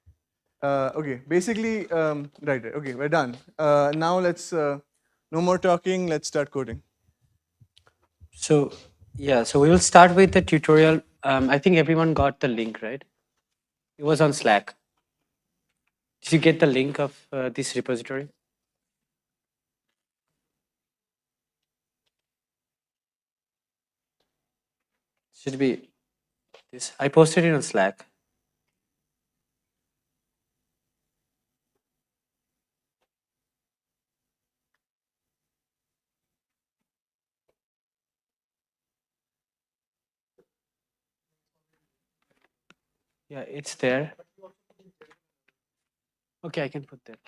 Okay, basically, right, okay, we're done. Now let's, no more talking, let's start coding. So yeah, so we will start with the tutorial. I think everyone got the link, right? It was on Slack. Did you get the link of this repository? Should be this. I posted it on Slack. Yeah, it's there. Okay, I can put that.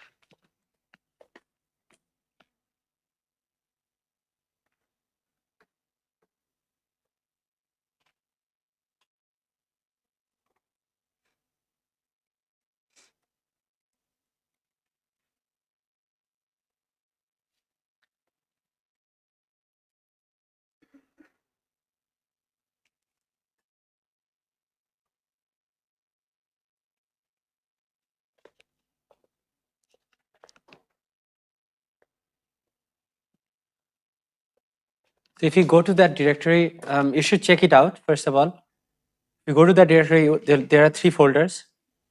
So if you go to that directory, you should check it out, first of all. If you go to that directory, there are 3 folders.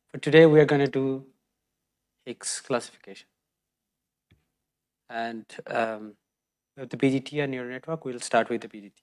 For today, we are going to do Higgs classification. And with the BGT and neural network, we'll start with the BGT.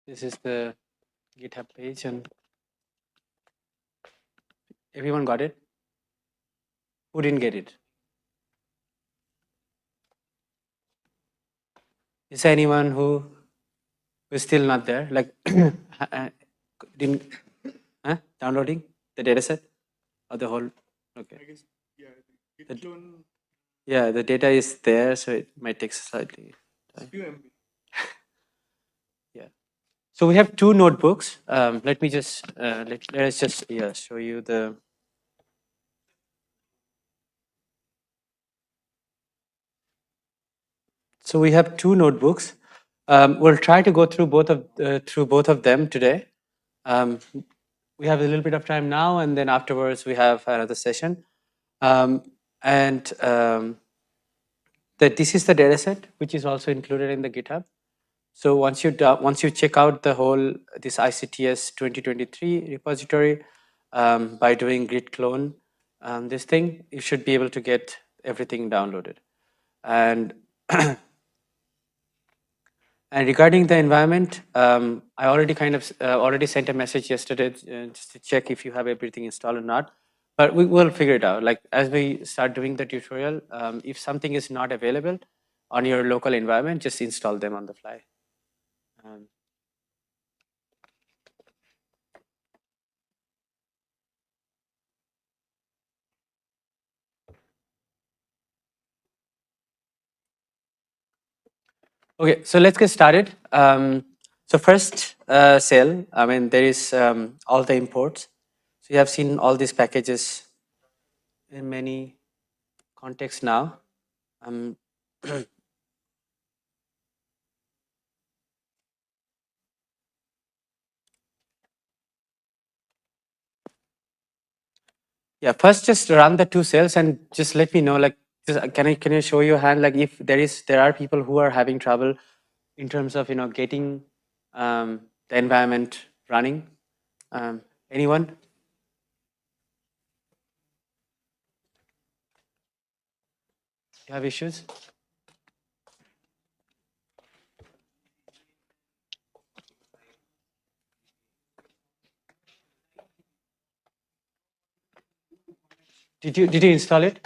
This is the GitHub page, and everyone got it? Who didn't get it? Is there anyone who is still not there? Like, didn't downloading the dataset or the whole? Okay. I guess, yeah, git clone. Yeah, the data is there, so it might take slightly time. Few MB. Yeah. So we have 2 notebooks. Let me just let us just show you the. So we have 2 notebooks. We'll try to go through both of them today. We have a little bit of time now, and then afterwards we have another session. This is the dataset, which is also included in the GitHub. So once you check out the whole this ICTS 2023 repository by doing git clone, this thing, you should be able to get everything downloaded. And and regarding the environment, I already already sent a message yesterday just to check if you have everything installed or not. But we will figure it out. Like as we start doing the tutorial, if something is not available on your local environment, just install them on the fly. Okay, so let's get started. So first cell, I mean, there is all the imports. So you have seen all these packages in many contexts now. Yeah, first just run the 2 cells and just let me know, like, Just, can you show your hand? Like if there are people who are having trouble in terms of getting the environment running. Anyone? You have issues? Did you install it?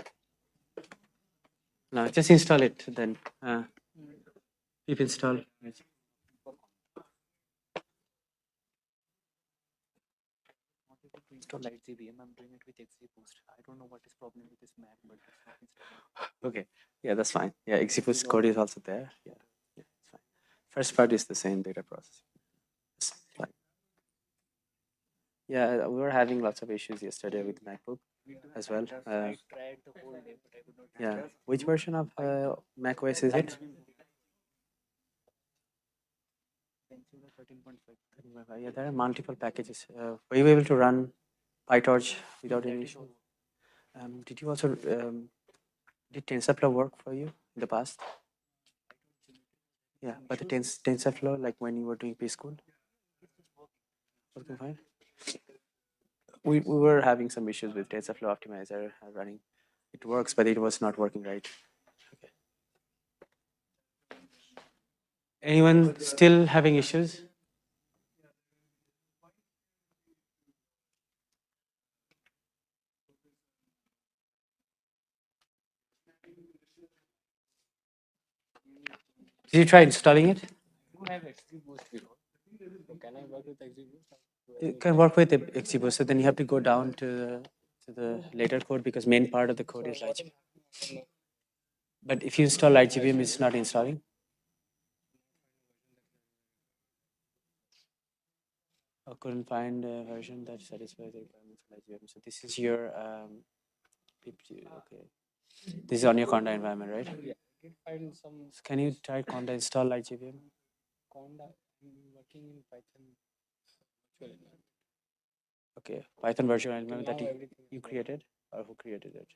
No, just install it then. Keep install. Install Light GBM. I'm doing it with XGBoost. I don't know what is problem with this Mac, but it's not installing. Okay. Yeah, that's fine. Yeah, XGBoost code is also there. Yeah, it's fine. First part is the same data processing. It's fine. Yeah, we were having lots of issues yesterday with MacBook as well. I tried the whole day, but I could not. Yeah. Which version of Mac OS is it? 13.5. Yeah, there are multiple packages. Were you able to run PyTorch without any issue? Did you also did TensorFlow work for you in the past? Yeah, but the TensorFlow, like when you were doing preschool, working fine. We were having some issues with TensorFlow optimizer running. It works, but it was not working right. Okay. Anyone still having issues? Did you try installing it? I have XGBoost before. So can I work with XGBoost? You can work with XGBoost, so then you have to go down to the later code because main part of the code is Light. But if you install IGBM, it's not installing. I couldn't find a version that satisfies the requirements of IGBM. So this is your PPG. Okay, this is on your Conda environment, right? Yeah, I did find some. So can you try Conda install IGBM? Conda. I'm working in Python. Virtual environment. Okay, Python virtual environment that you created, or who created it?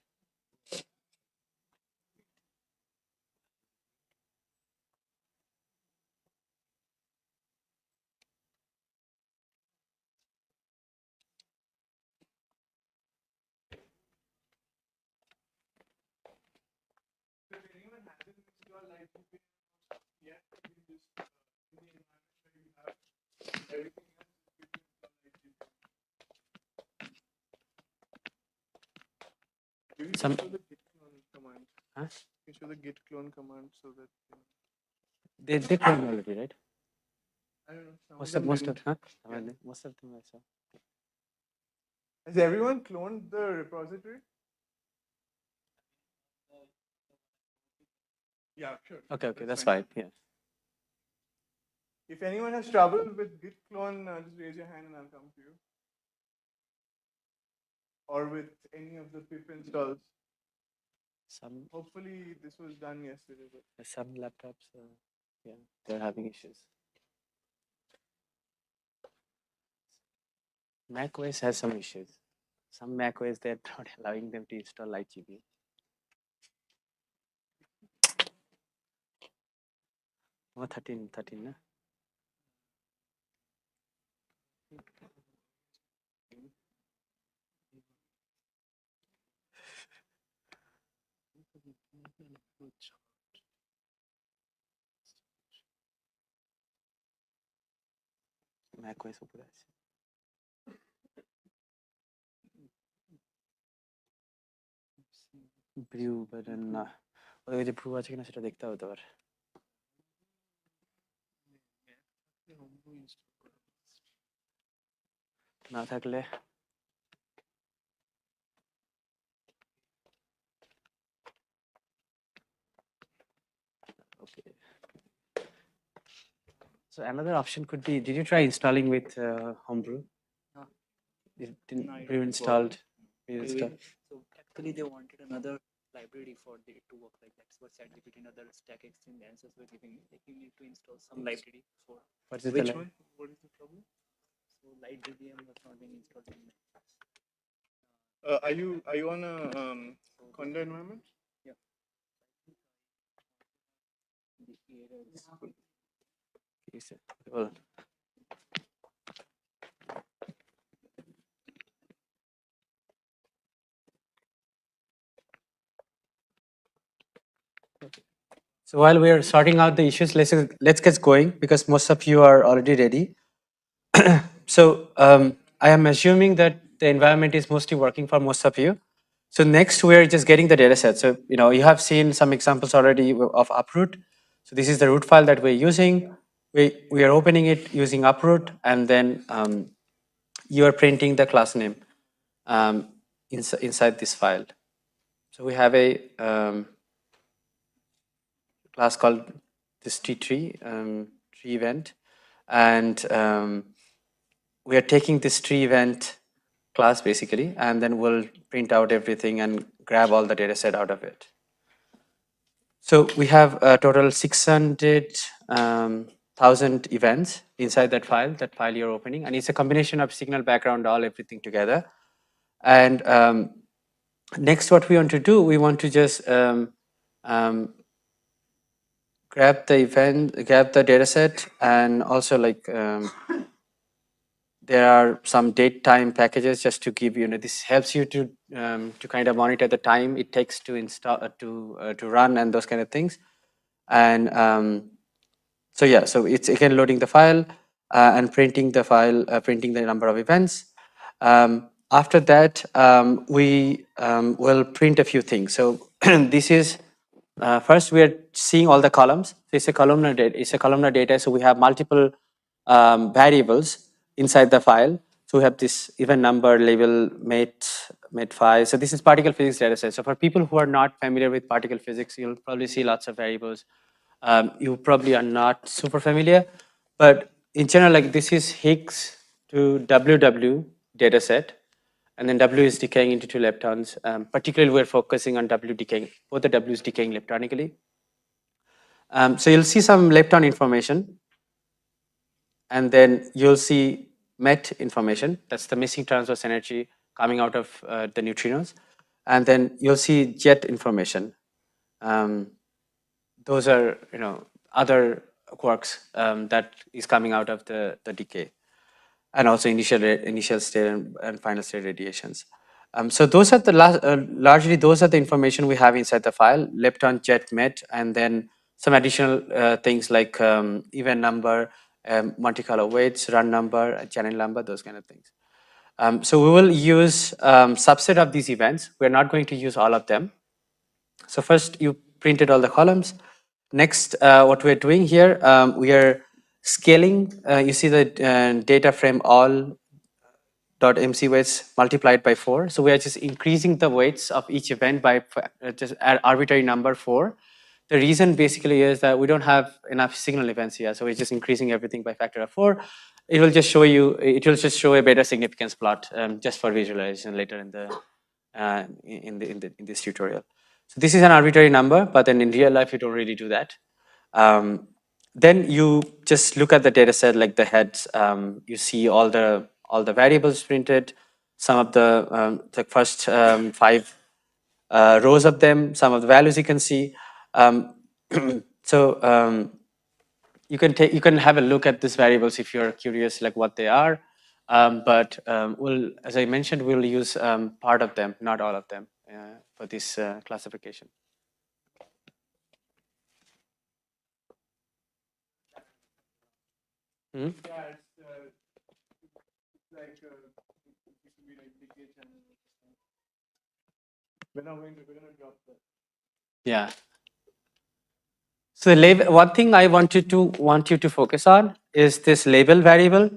Some. Show the git clone command. Huh? You show the git clone command so that They cloned already, right? I don't know. Most of them I saw. Has everyone cloned the repository? Yeah, sure. Okay, that's fine. Yeah. If anyone has trouble with git clone, just raise your hand and I'll come to you. Or with any of the pip installs. Hopefully this was done yesterday. But Some laptops, yeah, they're having issues. Mac OS has some issues. Some Mac OS, they're not allowing them to install LightGB. Oh, 13, na? Mac OS উপরে আছে। Brew button না। ওই যে brew আছে কিনা সেটা দেখতে হবে তো আবার। না থাকলে okay. So another option could be, did you try installing with Homebrew? No. It didn't No, it pre-installed. So actually they wanted another library for it to work like that. So ChatGPT and other stack exchange answers were giving me. Like you need to install some library for What is which one? What is the problem? so light GBM was not being installed in Are you on a Conda environment? Yeah. Well, so while we are sorting out the issues, let's get going because most of you are already ready. So I am assuming that the environment is mostly working for most of you. So next we're just getting the data set. So you have seen some examples already of uproot. So this is the root file that we're using. We are opening it using uproot, and then you are printing the class name inside this file. So we have a class called this tree event, and we are taking this tree event class basically, and then we'll print out everything and grab all the data set out of it. So we have a total 600,000 events inside that file you're opening, and it's a combination of signal, background, all everything together. And next, what we want to do, we want to just grab the data set, and also like there are some date time packages just to give this helps you to kind of monitor the time it takes to install to run and those kind of things. And so yeah, so it's again loading the file and printing the file, printing the number of events. After that, we will print a few things. So this is first we are seeing all the columns. So it's a columnar data. It's a columnar data. So we have multiple variables inside the file. So we have this event number, label, mate 5. So this is particle physics data set. So for people who are not familiar with particle physics, you'll probably see lots of variables. You probably are not super familiar, but in general, like this is Higgs to WW data set, and then W is decaying into 2 leptons. Particularly, we're focusing on W decaying, both the W is decaying leptonically. So you'll see some lepton information, and then you'll see MET information. That's the missing transverse energy coming out of the neutrinos. And then you'll see jet information. Those are other quarks that is coming out of the decay, and also initial state and final state radiations. So those are the largely those are the information we have inside the file: lepton, jet, met, and then some additional things like event number, Monte Carlo weights, run number, channel number, those kind of things. So we will use subset of these events. We're not going to use all of them. So first you printed all the columns. Next, what we're doing here, we are scaling. You see the data frame all dot MC weights multiplied by 4. So we are just increasing the weights of each event by just an arbitrary number 4. The reason basically is that we don't have enough signal events here, so we're just increasing everything by factor of 4. It will just show you. It will just show a better significance plot just for visualization later in this tutorial. So this is an arbitrary number, but then in real life you don't really do that. Then you just look at the data set, like the heads. You see all the variables printed. Some of the first 5 rows of them. Some of the values you can see. So you can have a look at these variables if you're curious, like what they are. But as I mentioned, we'll use part of them, not all of them, for this classification. Hmm? Yeah, it's like it should be like decay channel. We're going to drop that. Yeah. So one thing I want you to focus on is this label variable.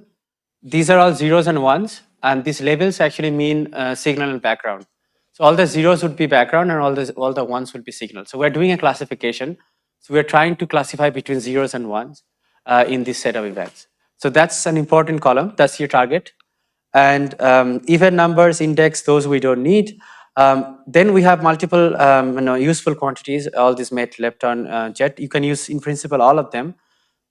These are all zeros and ones, and these labels actually mean signal and background. So all the zeros would be background, and all the ones would be signal. So we're doing a classification. So we're trying to classify between zeros and ones in this set of events. So that's an important column. That's your target. And even numbers, index, those we don't need. Then we have multiple useful quantities, all these met, lepton, jet. You can use in principle all of them,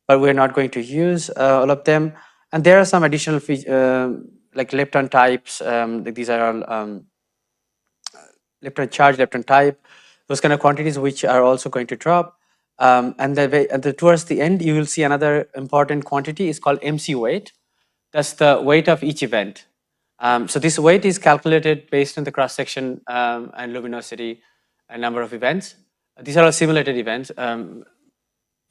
but we're not going to use all of them. And there are some additional like lepton types. These are all lepton charge, lepton type, those kind of quantities which are also going to drop. And towards the end, you will see another important quantity is called MC weight. That's the weight of each event. So this weight is calculated based on the cross section and luminosity and number of events. These are all simulated events.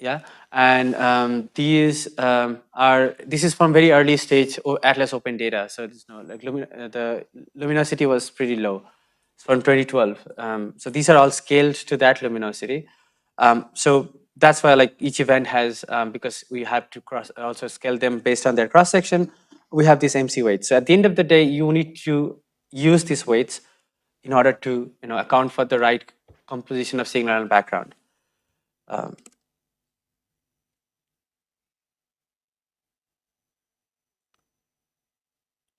Yeah, and this is from very early stage Atlas Open data. So it's no like the luminosity was pretty low. It's from 2012. So these are all scaled to that luminosity. So that's why like each event has because we have to also scale them based on their cross section. We have this MC weight. So at the end of the day, you need to use these weights in order to account for the right composition of signal and background.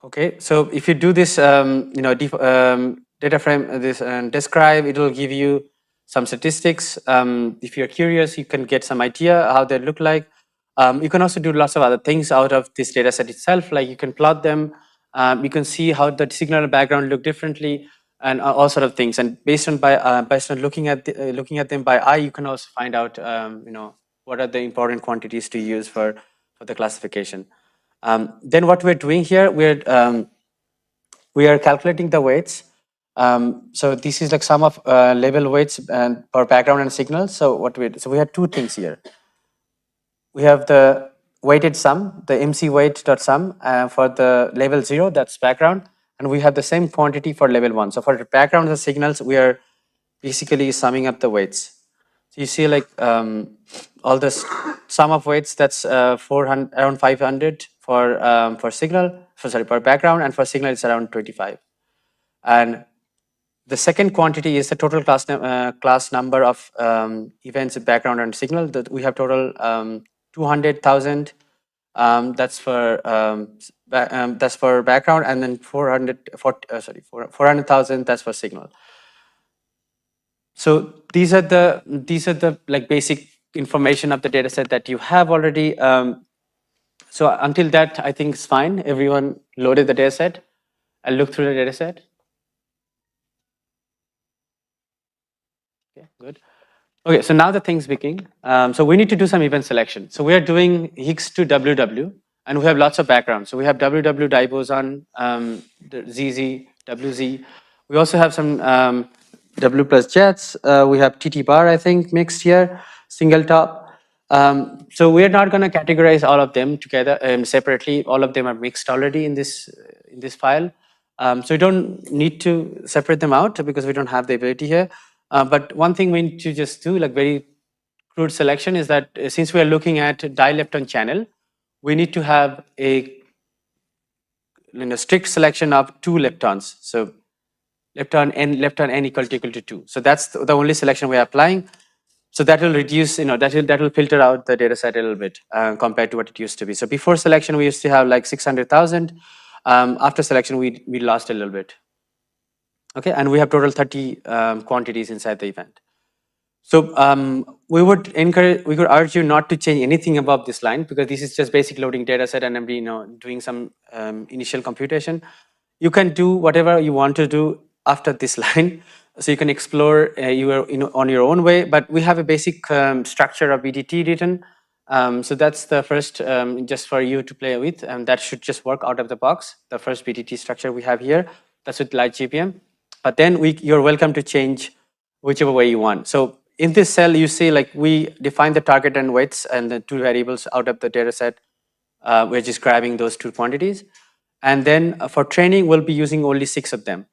Okay, so if you do this, data frame, this describe, it will give you some statistics. If you're curious, you can get some idea how they look like. You can also do lots of other things out of this data set itself, like you can plot them. You can see how the signal and background look differently, and all sort of things. And based on looking at them by eye, you can also find out, what are the important quantities to use for the classification. Then what we're doing here, we are calculating the weights. So this is like sum of label weights and for background and signal. So we have two things here. We have the weighted sum, the MC weight dot sum for the level 0, that's background, and we have the same quantity for level 1. So for the background and signals, we are basically summing up the weights. So you see like all this sum of weights, that's 400 around 500 for signal, for background, and for signal it's around 25. And the second quantity is the total class number of events, background, and signal. That we have total 200,000. That's for background, and then 400,000. That's for signal. So these are the like basic information of the data set that you have already. So until that, I think it's fine. Everyone loaded the data set. I'll look through the data set. Okay, good. Okay, so now the things begin. So we need to do some event selection. So we are doing Higgs to WW, and we have lots of backgrounds. So we have WW diboson, the ZZ, WZ. We also have some W plus jets. We have TT bar, I think, mixed here, single top. So we are not going to categorize all of them together separately. All of them are mixed already in this file. So we don't need to separate them out because we don't have the ability here. But one thing we need to just do, like very crude selection, is that since we are looking at dilepton channel, we need to have a strict selection of 2 leptons. So lepton n equal to 2. So that's the only selection we are applying. So that will reduce, that will filter out the data set a little bit compared to what it used to be. So before selection, we used to have like 600,000. After selection, we lost a little bit. Okay, and we have total 30 quantities inside the event. So we could urge you not to change anything above this line because this is just basic loading data set and I'm doing some initial computation. You can do whatever you want to do after this line. So you can explore on your own way, but we have a basic structure of BDT written. So that's the first, just for you to play with, and that should just work out of the box. The first BDT structure we have here, that's with light GPM. But then you're welcome to change whichever way you want. So in this cell, you see like we define the target and weights and the 2 variables out of the data set. We're just grabbing those 2 quantities. And then for training, we'll be using only 6 of them.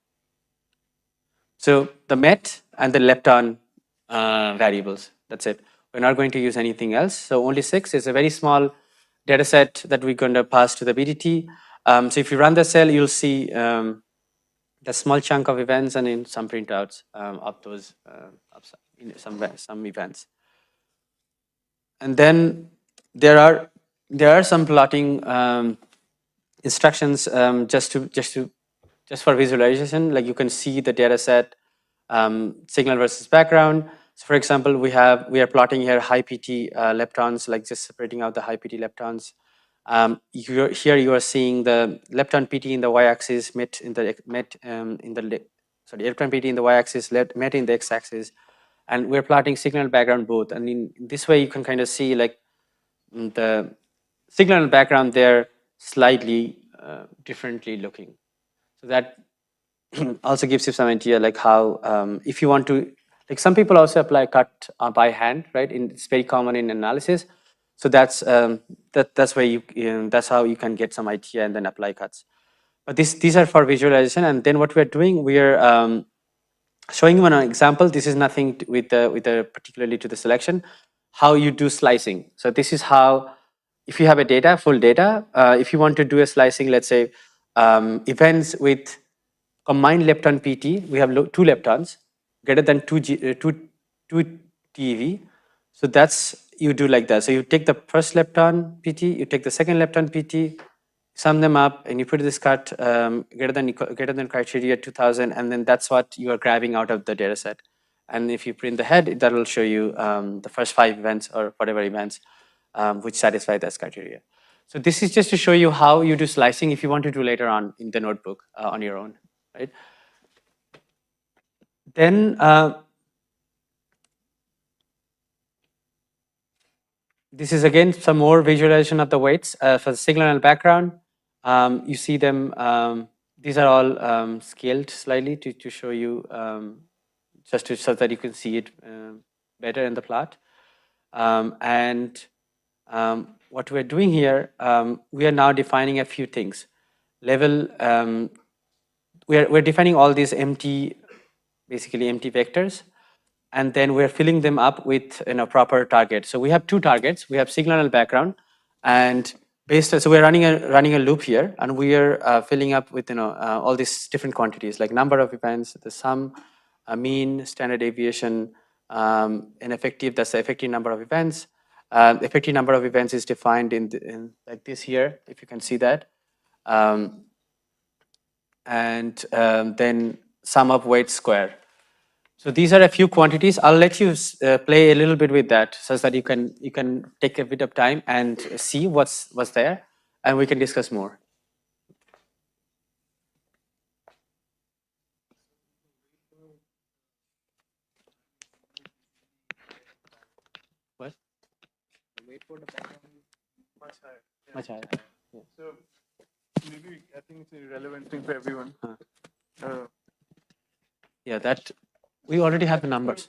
So the MET and the lepton variables, that's it. We're not going to use anything else. So only 6 is a very small data set that we're going to pass to the BDT. So if you run the cell, you'll see the small chunk of events and in some printouts of those some events. And then there are some plotting instructions just for visualization. Like you can see the data set, signal versus background. So for example, we are plotting here high PT leptons, like just separating out the high PT leptons. Here you are seeing the lepton PT in the y-axis, electron PT in the y-axis, MET in the x-axis, and we're plotting signal and background both. And in this way, you can kind of see like the signal and background there slightly differently looking. So that also gives you some idea like how if you want to, like some people also apply cut by hand, right? It's very common in analysis. So that's that's where that's how you can get some idea and then apply cuts. But these are for visualization, and then what we're doing, we're showing you an example. This is nothing with particularly to the selection, how you do slicing. So this is how, if you have a data, full data, if you want to do a slicing, let's say events with combined lepton PT, we have two leptons greater than 2 TeV. So that's, you do like that. So you take the first lepton PT, you take the second lepton PT, sum them up, and you put this cut greater than criteria 2000, and then that's what you are grabbing out of the data set. And if you print the head, that will show you the first 5 events or whatever events which satisfy that criteria. So this is just to show you how you do slicing if you want to do later on in the notebook on your own, right? Then this is again some more visualization of the weights for the signal and background. You see them, these are all scaled slightly to show you, so that you can see it better in the plot. What we're doing here, we are now defining a few things. Level, we're defining all these basically empty vectors, and then we're filling them up with proper targets. So we have 2 targets. We have signal and background, and so we're running a loop here, and we are filling up with all these different quantities like number of events, the sum, mean, standard deviation, and effective. That's the effective number of events. Effective number of events is defined in like this here, if you can see that, and then sum of weight square. So these are a few quantities. I'll let you play a little bit with that, so that you can take a bit of time and see what's there, and we can discuss more. What? Wait for the background. Much higher. Yeah. Much higher. Yeah. So maybe I think it's a relevant thing for everyone. Yeah, that we already have the numbers.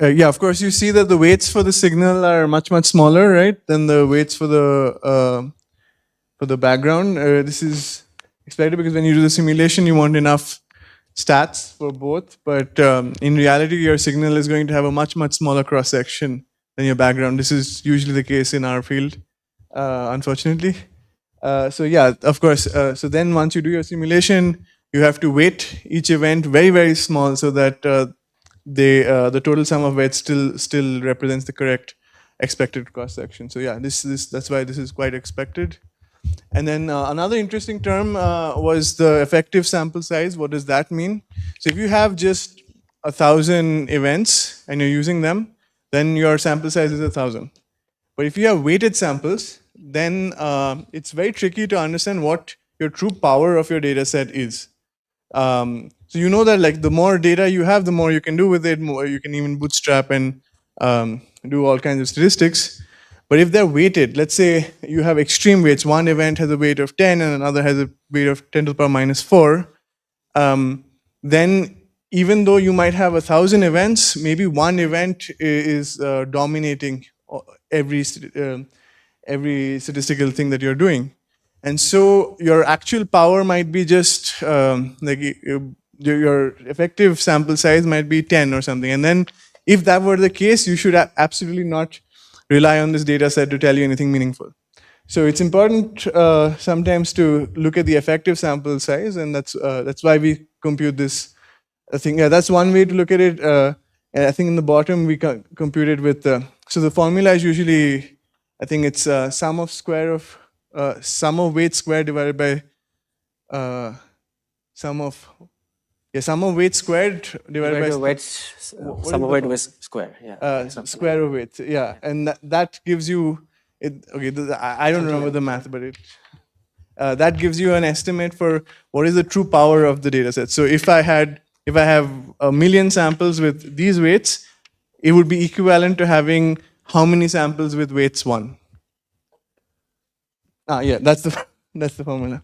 Yeah, of course, you see that the weights for the signal are much, much smaller, right, than the weights for the background. This is expected because when you do the simulation, you want enough stats for both. But in reality, your signal is going to have a much, much smaller cross-section than your background. This is usually the case in our field, unfortunately. So yeah, of course. So then once you do your simulation, you have to weight each event very, very small so that the total sum of weights still represents the correct expected cross section. So yeah, that's why this is quite expected. And then another interesting term was the effective sample size. What does that mean? So if you have just 1,000 events and you're using them, then your sample size is 1,000. But if you have weighted samples, then it's very tricky to understand what your true power of your data set is. So you know that like the more data you have, the more you can do with it, more you can even bootstrap and do all kinds of statistics. But if they're weighted, let's say you have extreme weights, one event has a weight of 10 and another has a weight of 10 to the power minus 4, then even though you might have 1,000 events, maybe one event is dominating every statistical thing that you're doing. And so your actual power might be just like your effective sample size might be 10 or something. And then if that were the case, you should absolutely not rely on this data set to tell you anything meaningful. So it's important sometimes to look at the effective sample size, and that's why we compute this thing. Yeah, that's one way to look at it. And I think in the bottom we compute it with, so the formula is usually, I think it's sum of weight squared divided by sum of weight squared divided by weights, sum of weight was square. Yeah. Square of weight. Yeah, and that gives you it. Okay, I don't remember the math, but that gives you an estimate for what is the true power of the data set. So if I had if I have a million samples with these weights, it would be equivalent to having how many samples with weights 1? Yeah, that's the that's the formula.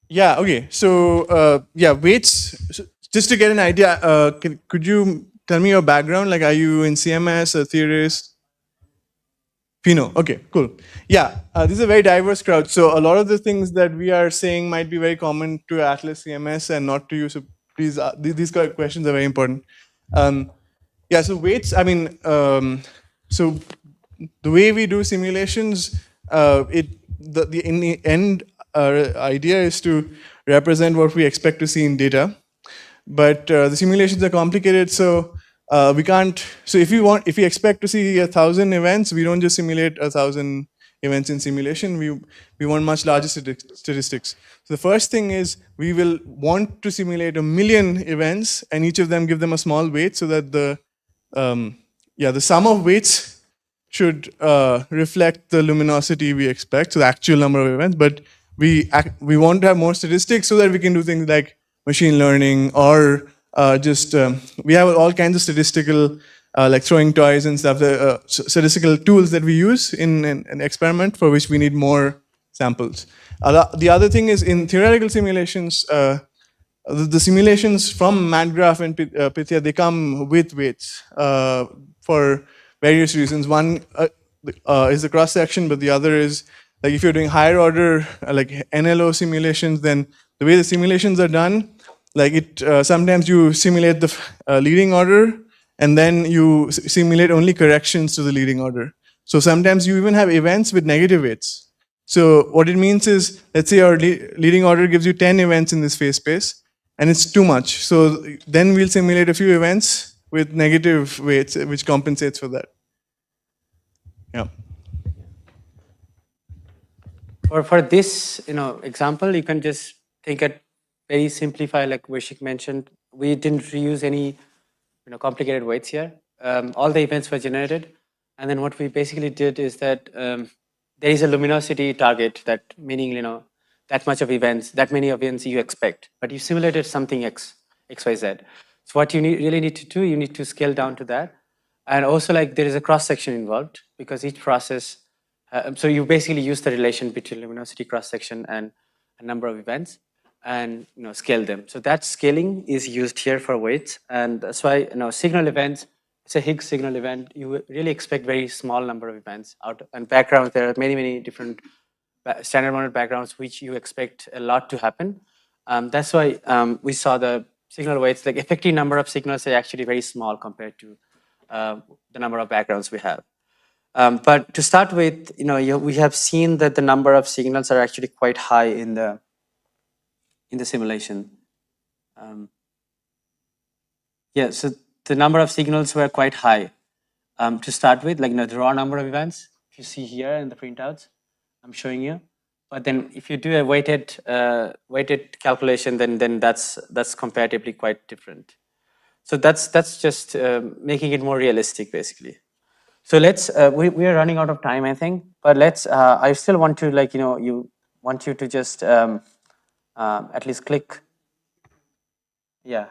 Yeah, okay. So, yeah, weights, so just to get an idea, could you tell me your background? Like, are you in CMS, a theorist? Pino, okay, cool. Yeah, this is a very diverse crowd. So, a lot of the things that we are saying might be very common to Atlas CMS and not to you. So, please, these questions are very important. Yeah, so weights, I mean, so the way we do simulations, in the end idea is to represent what we expect to see in data. But the simulations are complicated, so we can't. So if we expect to see 1,000 events, we don't just simulate 1,000 events in simulation. We want much larger statistics. So the first thing is we will want to simulate 1,000,000 events, and each of them give them a small weight, so that the sum of weights should reflect the luminosity we expect, so the actual number of events. But we want to have more statistics so that we can do things like machine learning or we have all kinds of statistical like throwing toys and stuff, statistical tools that we use in an experiment for which we need more samples. The other thing is in theoretical simulations, the simulations from MatGraph and Pythia, they come with weights for various reasons. One is the cross section, but the other is like if you're doing higher order like NLO simulations, then the way the simulations are done, like sometimes you simulate the leading order and then you simulate only corrections to the leading order. So sometimes you even have events with negative weights. So what it means is, let's say our leading order gives you 10 events in this phase space, and it's too much. So then we'll simulate a few events with negative weights, which compensates for that. Yeah. For this example, you can just think it very simplified, like Aishik mentioned. We didn't reuse any complicated weights here. All the events were generated, and then what we basically did is that there is a luminosity target, that meaning that much of events, that many events you expect, but you simulated something x, y, z. So what you really need to do, you need to scale down to that, and also like there is a cross section involved because each process. So you basically use the relation between luminosity cross section and a number of events, and scale them. So that scaling is used here for weights, and that's why signal events. It's a Higgs signal event. You really expect very small number of events out, and backgrounds. There are many different standard model backgrounds which you expect a lot to happen. That's why we saw the signal weights, like effective number of signals are actually very small compared to the number of backgrounds we have. But to start with, we have seen that the number of signals are actually quite high in the simulation. Yeah, so the number of signals were quite high to start with, like the raw number of events. If you see here in the printouts, I'm showing you. But then if you do a weighted calculation, then that's comparatively quite different. So that's just making it more realistic, basically. So let's we are running out of time, I think. But let's I still want to want you to just at least click. Yeah,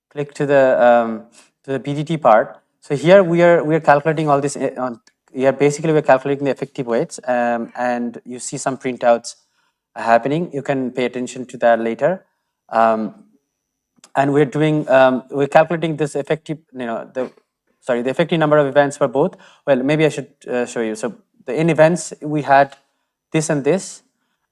click to the BDT part. So here we are calculating all this. Basically we're calculating the effective weights, and you see some printouts happening. You can pay attention to that later. And we're calculating this effective, the effective number of events for both. Well, maybe I should show you. So in events we had this and this,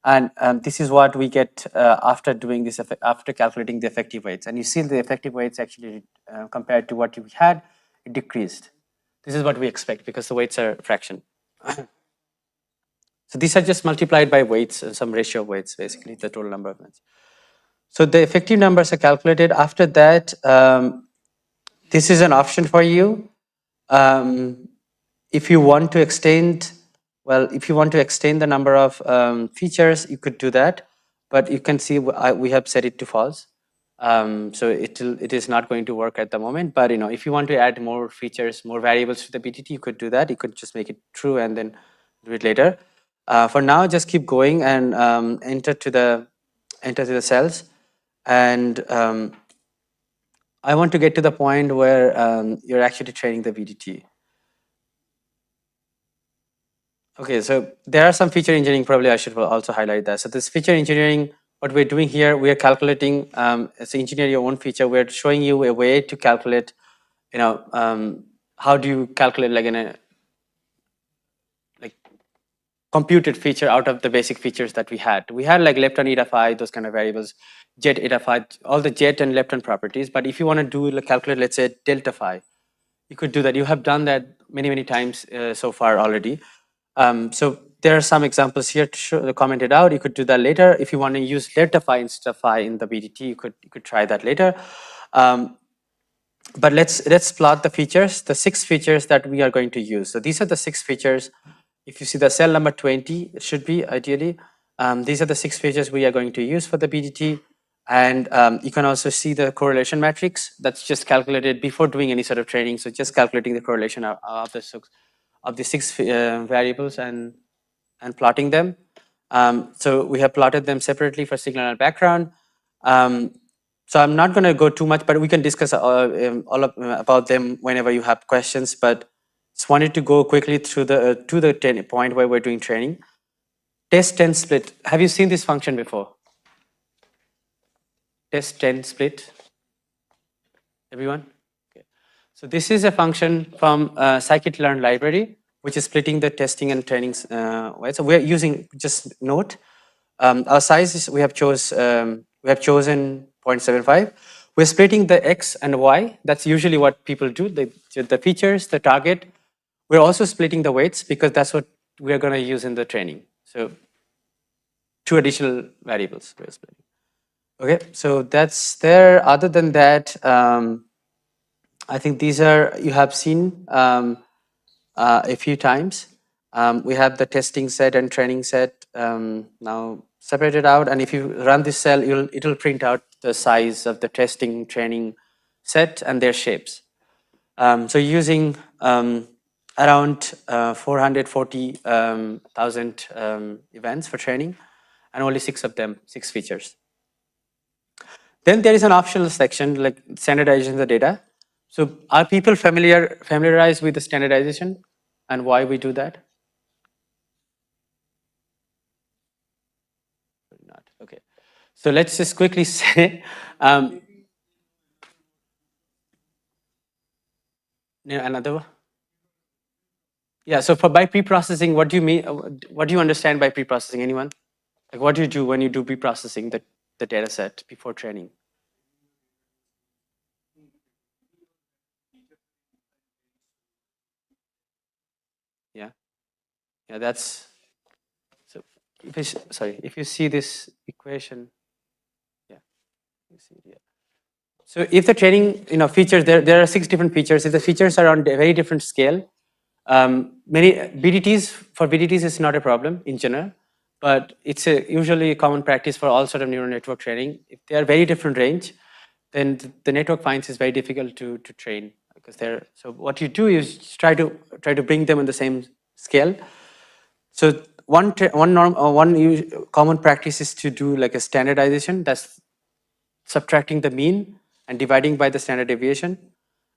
and this is what we get after doing this, after calculating the effective weights. And you see the effective weights actually compared to what we had, it decreased. This is what we expect because the weights are a fraction. So these are just multiplied by weights, some ratio of weights, basically the total number of events. So the effective numbers are calculated. After that, this is an option for you. If you want to extend, the number of features, you could do that. But you can see we have set it to false. So it is not going to work at the moment. But if you want to add more features, more variables to the BTT, you could do that. You could just make it true and then do it later. For now, just keep going and enter to the cells. And I want to get to the point where you're actually training the BTT. Okay, so there are some feature engineering. Probably I should also highlight that. So this feature engineering, what we're doing here, we are calculating. As engineer your own feature, we're showing you a way to calculate. How do you calculate like in a computed feature out of the basic features that we had? We had like lepton eta phi, those kind of variables, jet eta phi, all the jet and lepton properties. But if you want to do calculate, let's say delta phi, you could do that. You have done that many times so far already. So there are some examples here to show, commented out. You could do that later. If you want to use delta phi instead of phi in the BDT, you could try that later. But let's plot the features, the 6 features that we are going to use. So these are the 6 features. If you see the cell number 20, it should be ideally. These are the 6 features we are going to use for the BDT. And you can also see the correlation matrix that's just calculated before doing any sort of training. So just calculating the correlation of the 6 variables and plotting them. So we have plotted them separately for signal and background. So I'm not going to go too much, but we can discuss about them whenever you have questions. But just wanted to go quickly through to the point where we're doing training. Test 10 split. Have you seen this function before? Test 10 split. Everyone? Okay. So this is a function from scikit-learn library, which is splitting the testing and training. Right? So we're using, just note, our size is we have chosen 0.75. We're splitting the X and Y. That's usually what people do. The features, the target. We're also splitting the weights because that's what we're going to use in the training. So 2 additional variables we're splitting. Okay, so that's there. Other than that, I think these are, you have seen a few times. We have the testing set and training set now separated out. And if you run this cell, it'll print out the size of the testing training set and their shapes. So using around 440,000 events for training, and only 6 of them, 6 features. Then there is an optional section like standardization of the data. So are people familiarized with the standardization and why we do that? Not. Okay. So let's just quickly say, another one. Yeah, so by pre-processing, what do you mean? What do you understand by pre-processing? Anyone? Like what do you do when you do pre-processing the data set before training? Yeah, that's, so if you see this equation, yeah, you see it, yeah. So if the training, features, there are 6 different features. If the features are on a very different scale, many for BDTs it's not a problem in general, but it's usually a common practice for all sort of neural network training. If they are very different range, then the network finds is very difficult to train because so what you do is try to bring them on the same scale. So one common practice is to do like a standardization, that's subtracting the mean and dividing by the standard deviation.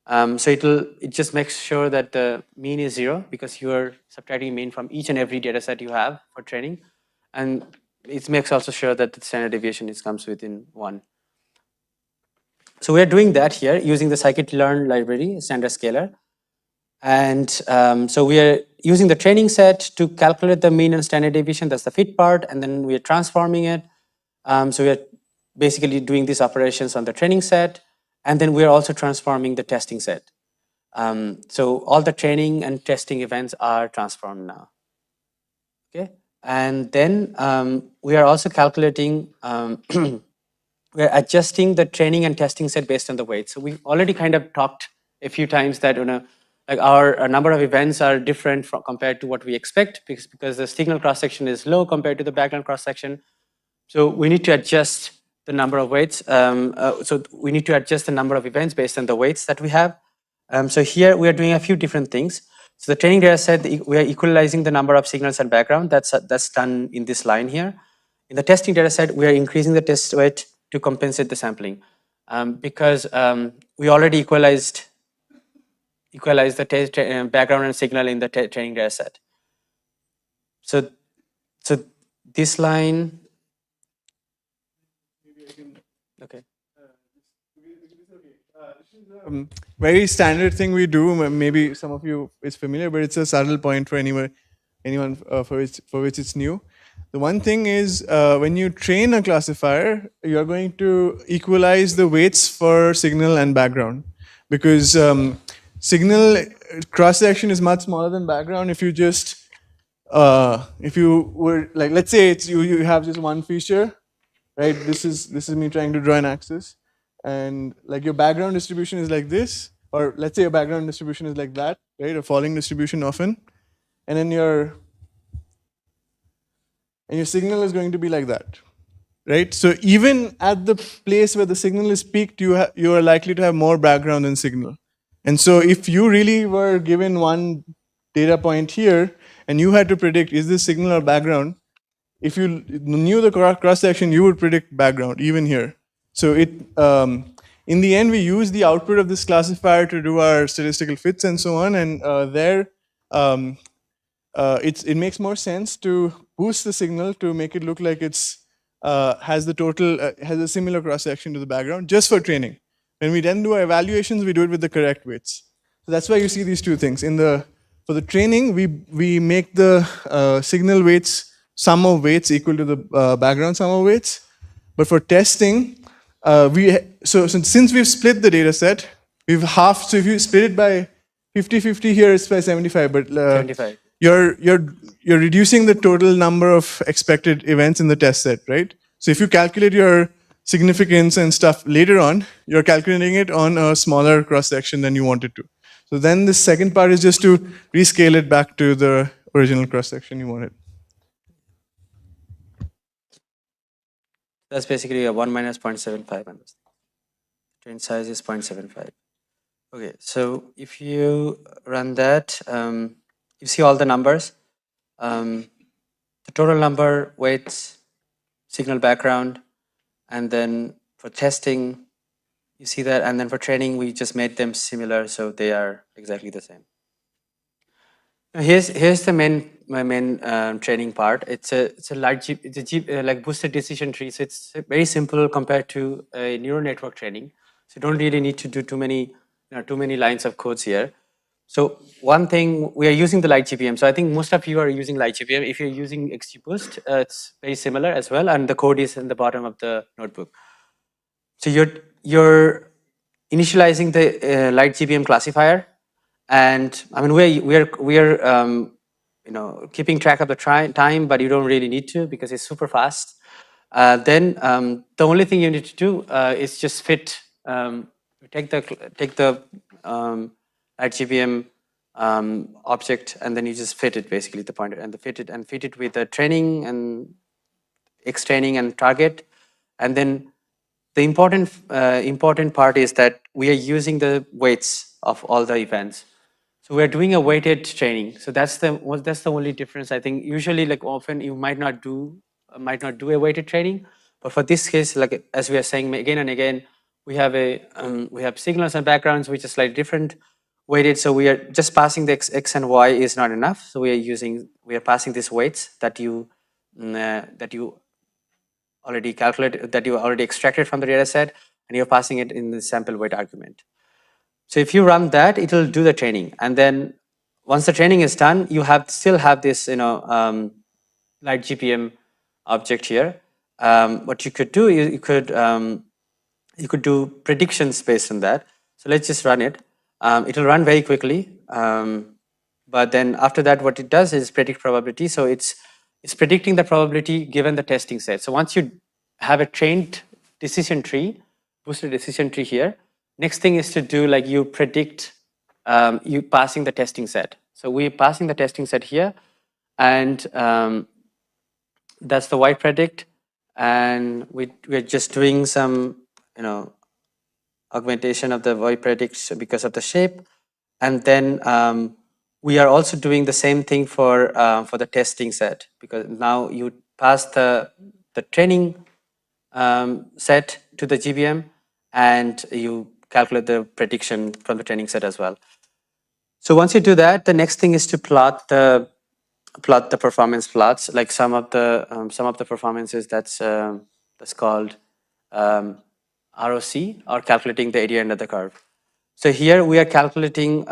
So it just makes sure that the mean is 0 because you are subtracting mean from each and every data set you have for training. And it makes also sure that the standard deviation comes within 1. So we are doing that here using the scikit-learn library, standard scaler. And so we are using the training set to calculate the mean and standard deviation, that's the fit part, and then we are transforming it. So we are basically doing these operations on the training set, and then we are also transforming the testing set. So all the training and testing events are transformed now. Okay, and then we are also calculating, we're adjusting the training and testing set based on the weight. So we already kind of talked a few times that like our number of events are different compared to what we expect because the signal cross section is low compared to the background cross section. So we need to adjust the number of weights. So we need to adjust the number of events based on the weights that we have. So here we are doing a few different things. So the training data set, we are equalizing the number of signals and background. That's done in this line here. In the testing data set, we are increasing the test weight to compensate the sampling because we already equalized the background and signal in the training data set. So this line, okay. Very standard thing we do. Maybe some of you is familiar, but it's a subtle point for anyone for which it's new. The one thing is when you train a classifier, you're going to equalize the weights for signal and background, because signal cross section is much smaller than background. If you just if you were like, let's say it's you have just one feature, right? This is me trying to draw an axis, and like your background distribution is like this, or let's say your background distribution is like that, right? A falling distribution often, and then your signal is going to be like that, right? So even at the place where the signal is peaked, you are likely to have more background than signal. And so if you really were given one data point here, and you had to predict, is this signal or background? If you knew the cross section, you would predict background even here. So in the end, we use the output of this classifier to do our statistical fits and so on. And it makes more sense to boost the signal to make it look like it's has a similar cross section to the background, just for training. When we then do our evaluations, we do it with the correct weights. So that's why you see these two things. For the training, we make the signal weights, sum of weights equal to the background sum of weights. But for testing, since we've split the data set, we've halved. So if you split it by 50-50 here, it's by 75. But 75. You're reducing the total number of expected events in the test set, right? So if you calculate your significance and stuff later on, you're calculating it on a smaller cross section than you wanted to. So then the second part is just to rescale it back to the original cross section you wanted. That's basically a 1 minus 0.75. And train size is 0.75. Okay, so if you run that, you see all the numbers. The total number, weights, signal background, and then for testing, you see that, and then for training, we just made them similar, so they are exactly the same. Now here's the main training part. It's a large like boosted decision tree. So it's very simple compared to a neural network training. So you don't really need to do too many lines of codes here. So one thing, we are using the Light GPM. So I think most of you are using Light GPM. If you're using XGBoost, it's very similar as well, and the code is in the bottom of the notebook. So you're initializing the Light GPM classifier, and I mean we're keeping track of the time, but you don't really need to because it's super fast. Then the only thing you need to do is just fit. Take the Light GPM object, and then you just fit it, basically the pointer, and fit it with the training and X training and target, and then the important part is that we are using the weights of all the events. So we're doing a weighted training. So that's the only difference. I think usually, like often, you might not do a weighted training, but for this case, like as we are saying again and again, we have signals and backgrounds which are slightly different weighted. So we are just passing the x and y is not enough. So we are passing these weights that you already calculated, that you already extracted from the data set, and you're passing it in the sample weight argument. So if you run that, it will do the training. And then once the training is done, you still have this Light GPM object here. What you could do, you could do predictions based on that. So let's just run it. It will run very quickly. But then after that, what it does is predict probability. So it's predicting the probability given the testing set. So once you have a trained decision tree, boosted decision tree here, next thing is to do, like, you predict you passing the testing set. So we're passing the testing set here, and that's the white predict. and we're just doing some, augmentation of the void predicts because of the shape. And then we are also doing the same thing for the testing set, because now you pass the training set to the GBM, and you calculate the prediction from the training set as well. So once you do that, the next thing is to plot the performance plots. Like some of the performances that's called ROC, or calculating the area under the curve. So here we are calculating.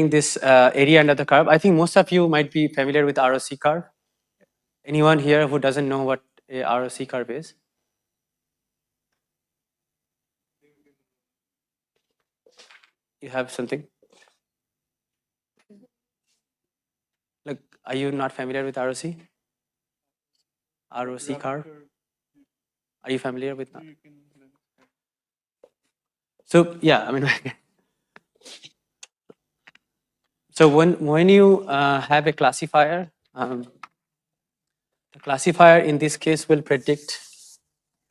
This area under the curve. I think most of you might be familiar with ROC curve. Anyone here who doesn't know what a ROC curve is? You have something? Like, are you not familiar with ROC? ROC curve? Are you familiar with that? So yeah, I mean, so when you have a classifier, the classifier in this case will predict.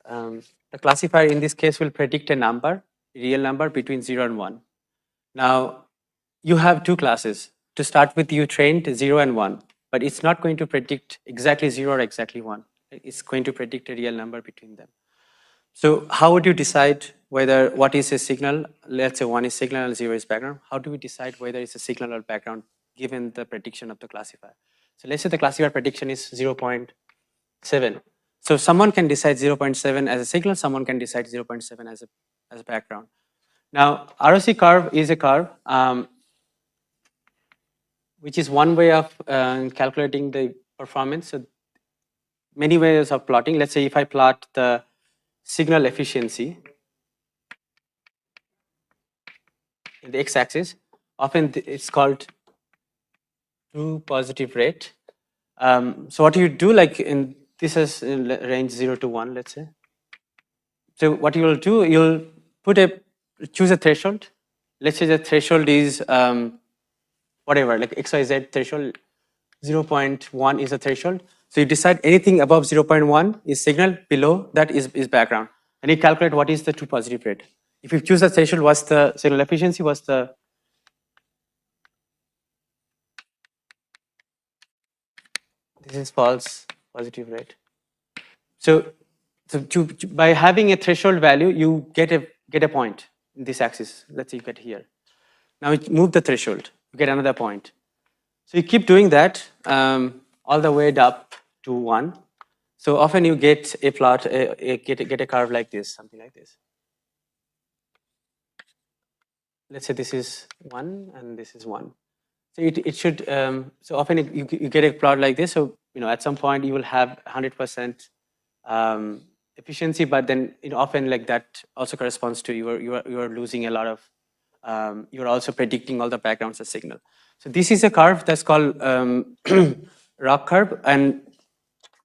The classifier in this case will predict a number, real number between 0 and 1. Now, you have two classes. To start with, you trained 0 and 1, but it's not going to predict exactly 0 or exactly 1. It's going to predict a real number between them. So how would you decide whether what is a signal? Let's say 1 is signal and 0 is background. How do we decide whether it's a signal or background given the prediction of the classifier? So let's say the classifier prediction is 0.7. So someone can decide 0.7 as a signal, someone can decide 0.7 as a background. Now, ROC curve is a curve, which is one way of calculating the performance. So many ways of plotting. Let's say if I plot the signal efficiency in the x-axis, often it's called true positive rate. So what you do, like this is in range 0 to 1, let's say. So what you will do, you'll choose a threshold. Let's say the threshold is whatever, like XYZ threshold, 0.1 is a threshold. So you decide anything above 0.1 is signal, below that is background. And you calculate what is the true positive rate. If you choose a threshold, what's the signal efficiency, this is false positive rate. So by having a threshold value, you get a point in this axis. Let's say you get here. Now you move the threshold, you get another point. So you keep doing that all the way up to 1. So often you get a plot, get a curve like this, something like this. Let's say this is 1 and this is 1. So it should, so often you get a plot like this. So, at some point you will have 100% efficiency, but then often like that also corresponds to you are losing a lot of, you're also predicting all the backgrounds as signal. So this is a curve that's called rock curve. And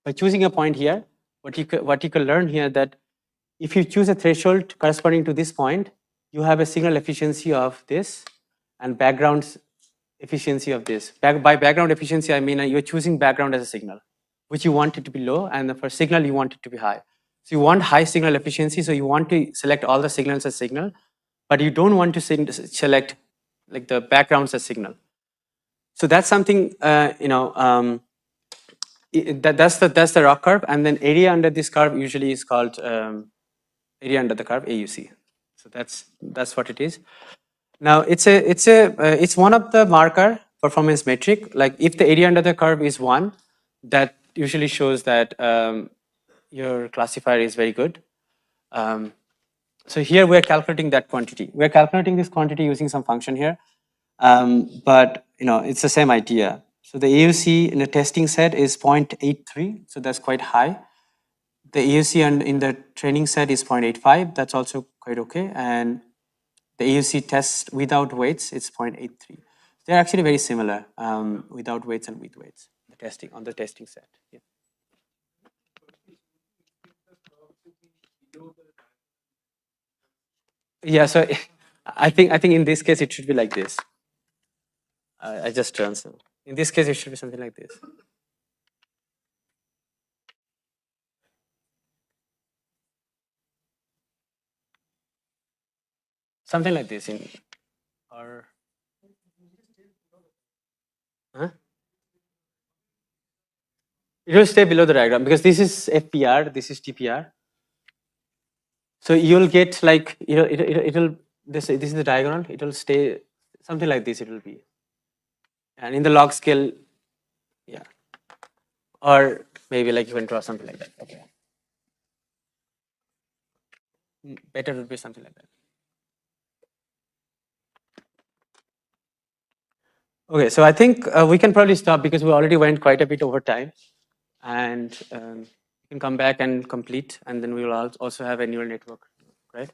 by choosing a point here, what you can learn here that if you choose a threshold corresponding to this point, you have a signal efficiency of this and background efficiency of this. By background efficiency, I mean you're choosing background as a signal, which you want it to be low, and for signal, you want it to be high. So you want high signal efficiency, so you want to select all the signals as signal, but you don't want to select like the backgrounds as signal. So that's something, that's the rock curve, and then area under this curve usually is called area under the curve, AUC. So that's what it is. Now it's one of the marker performance metric. Like if the area under the curve is 1, that usually shows that your classifier is very good. So here we're calculating that quantity. We're calculating this quantity using some function here, but it's the same idea. So the AUC in the testing set is 0.83, so that's quite high. The AUC in the training set is 0.85, that's also quite okay. And the AUC test without weights, it's 0.83. They're actually very similar without weights and with weights. On the testing set. Yeah. Yeah. So I think in this case it should be like this. I just turned some. In this case, it should be something like this. something like this in, or, huh? It will stay below the diagram because this is FPR, this is TPR. So you'll get like, it'll this is the diagonal, it will stay something like this, it will be. And in the log scale, yeah. Or maybe like you can draw something like that. Okay. Better would be something like that. Okay, so I think we can probably stop because we already went quite a bit over time. And you can come back and complete, and then we will also have a neural network, right?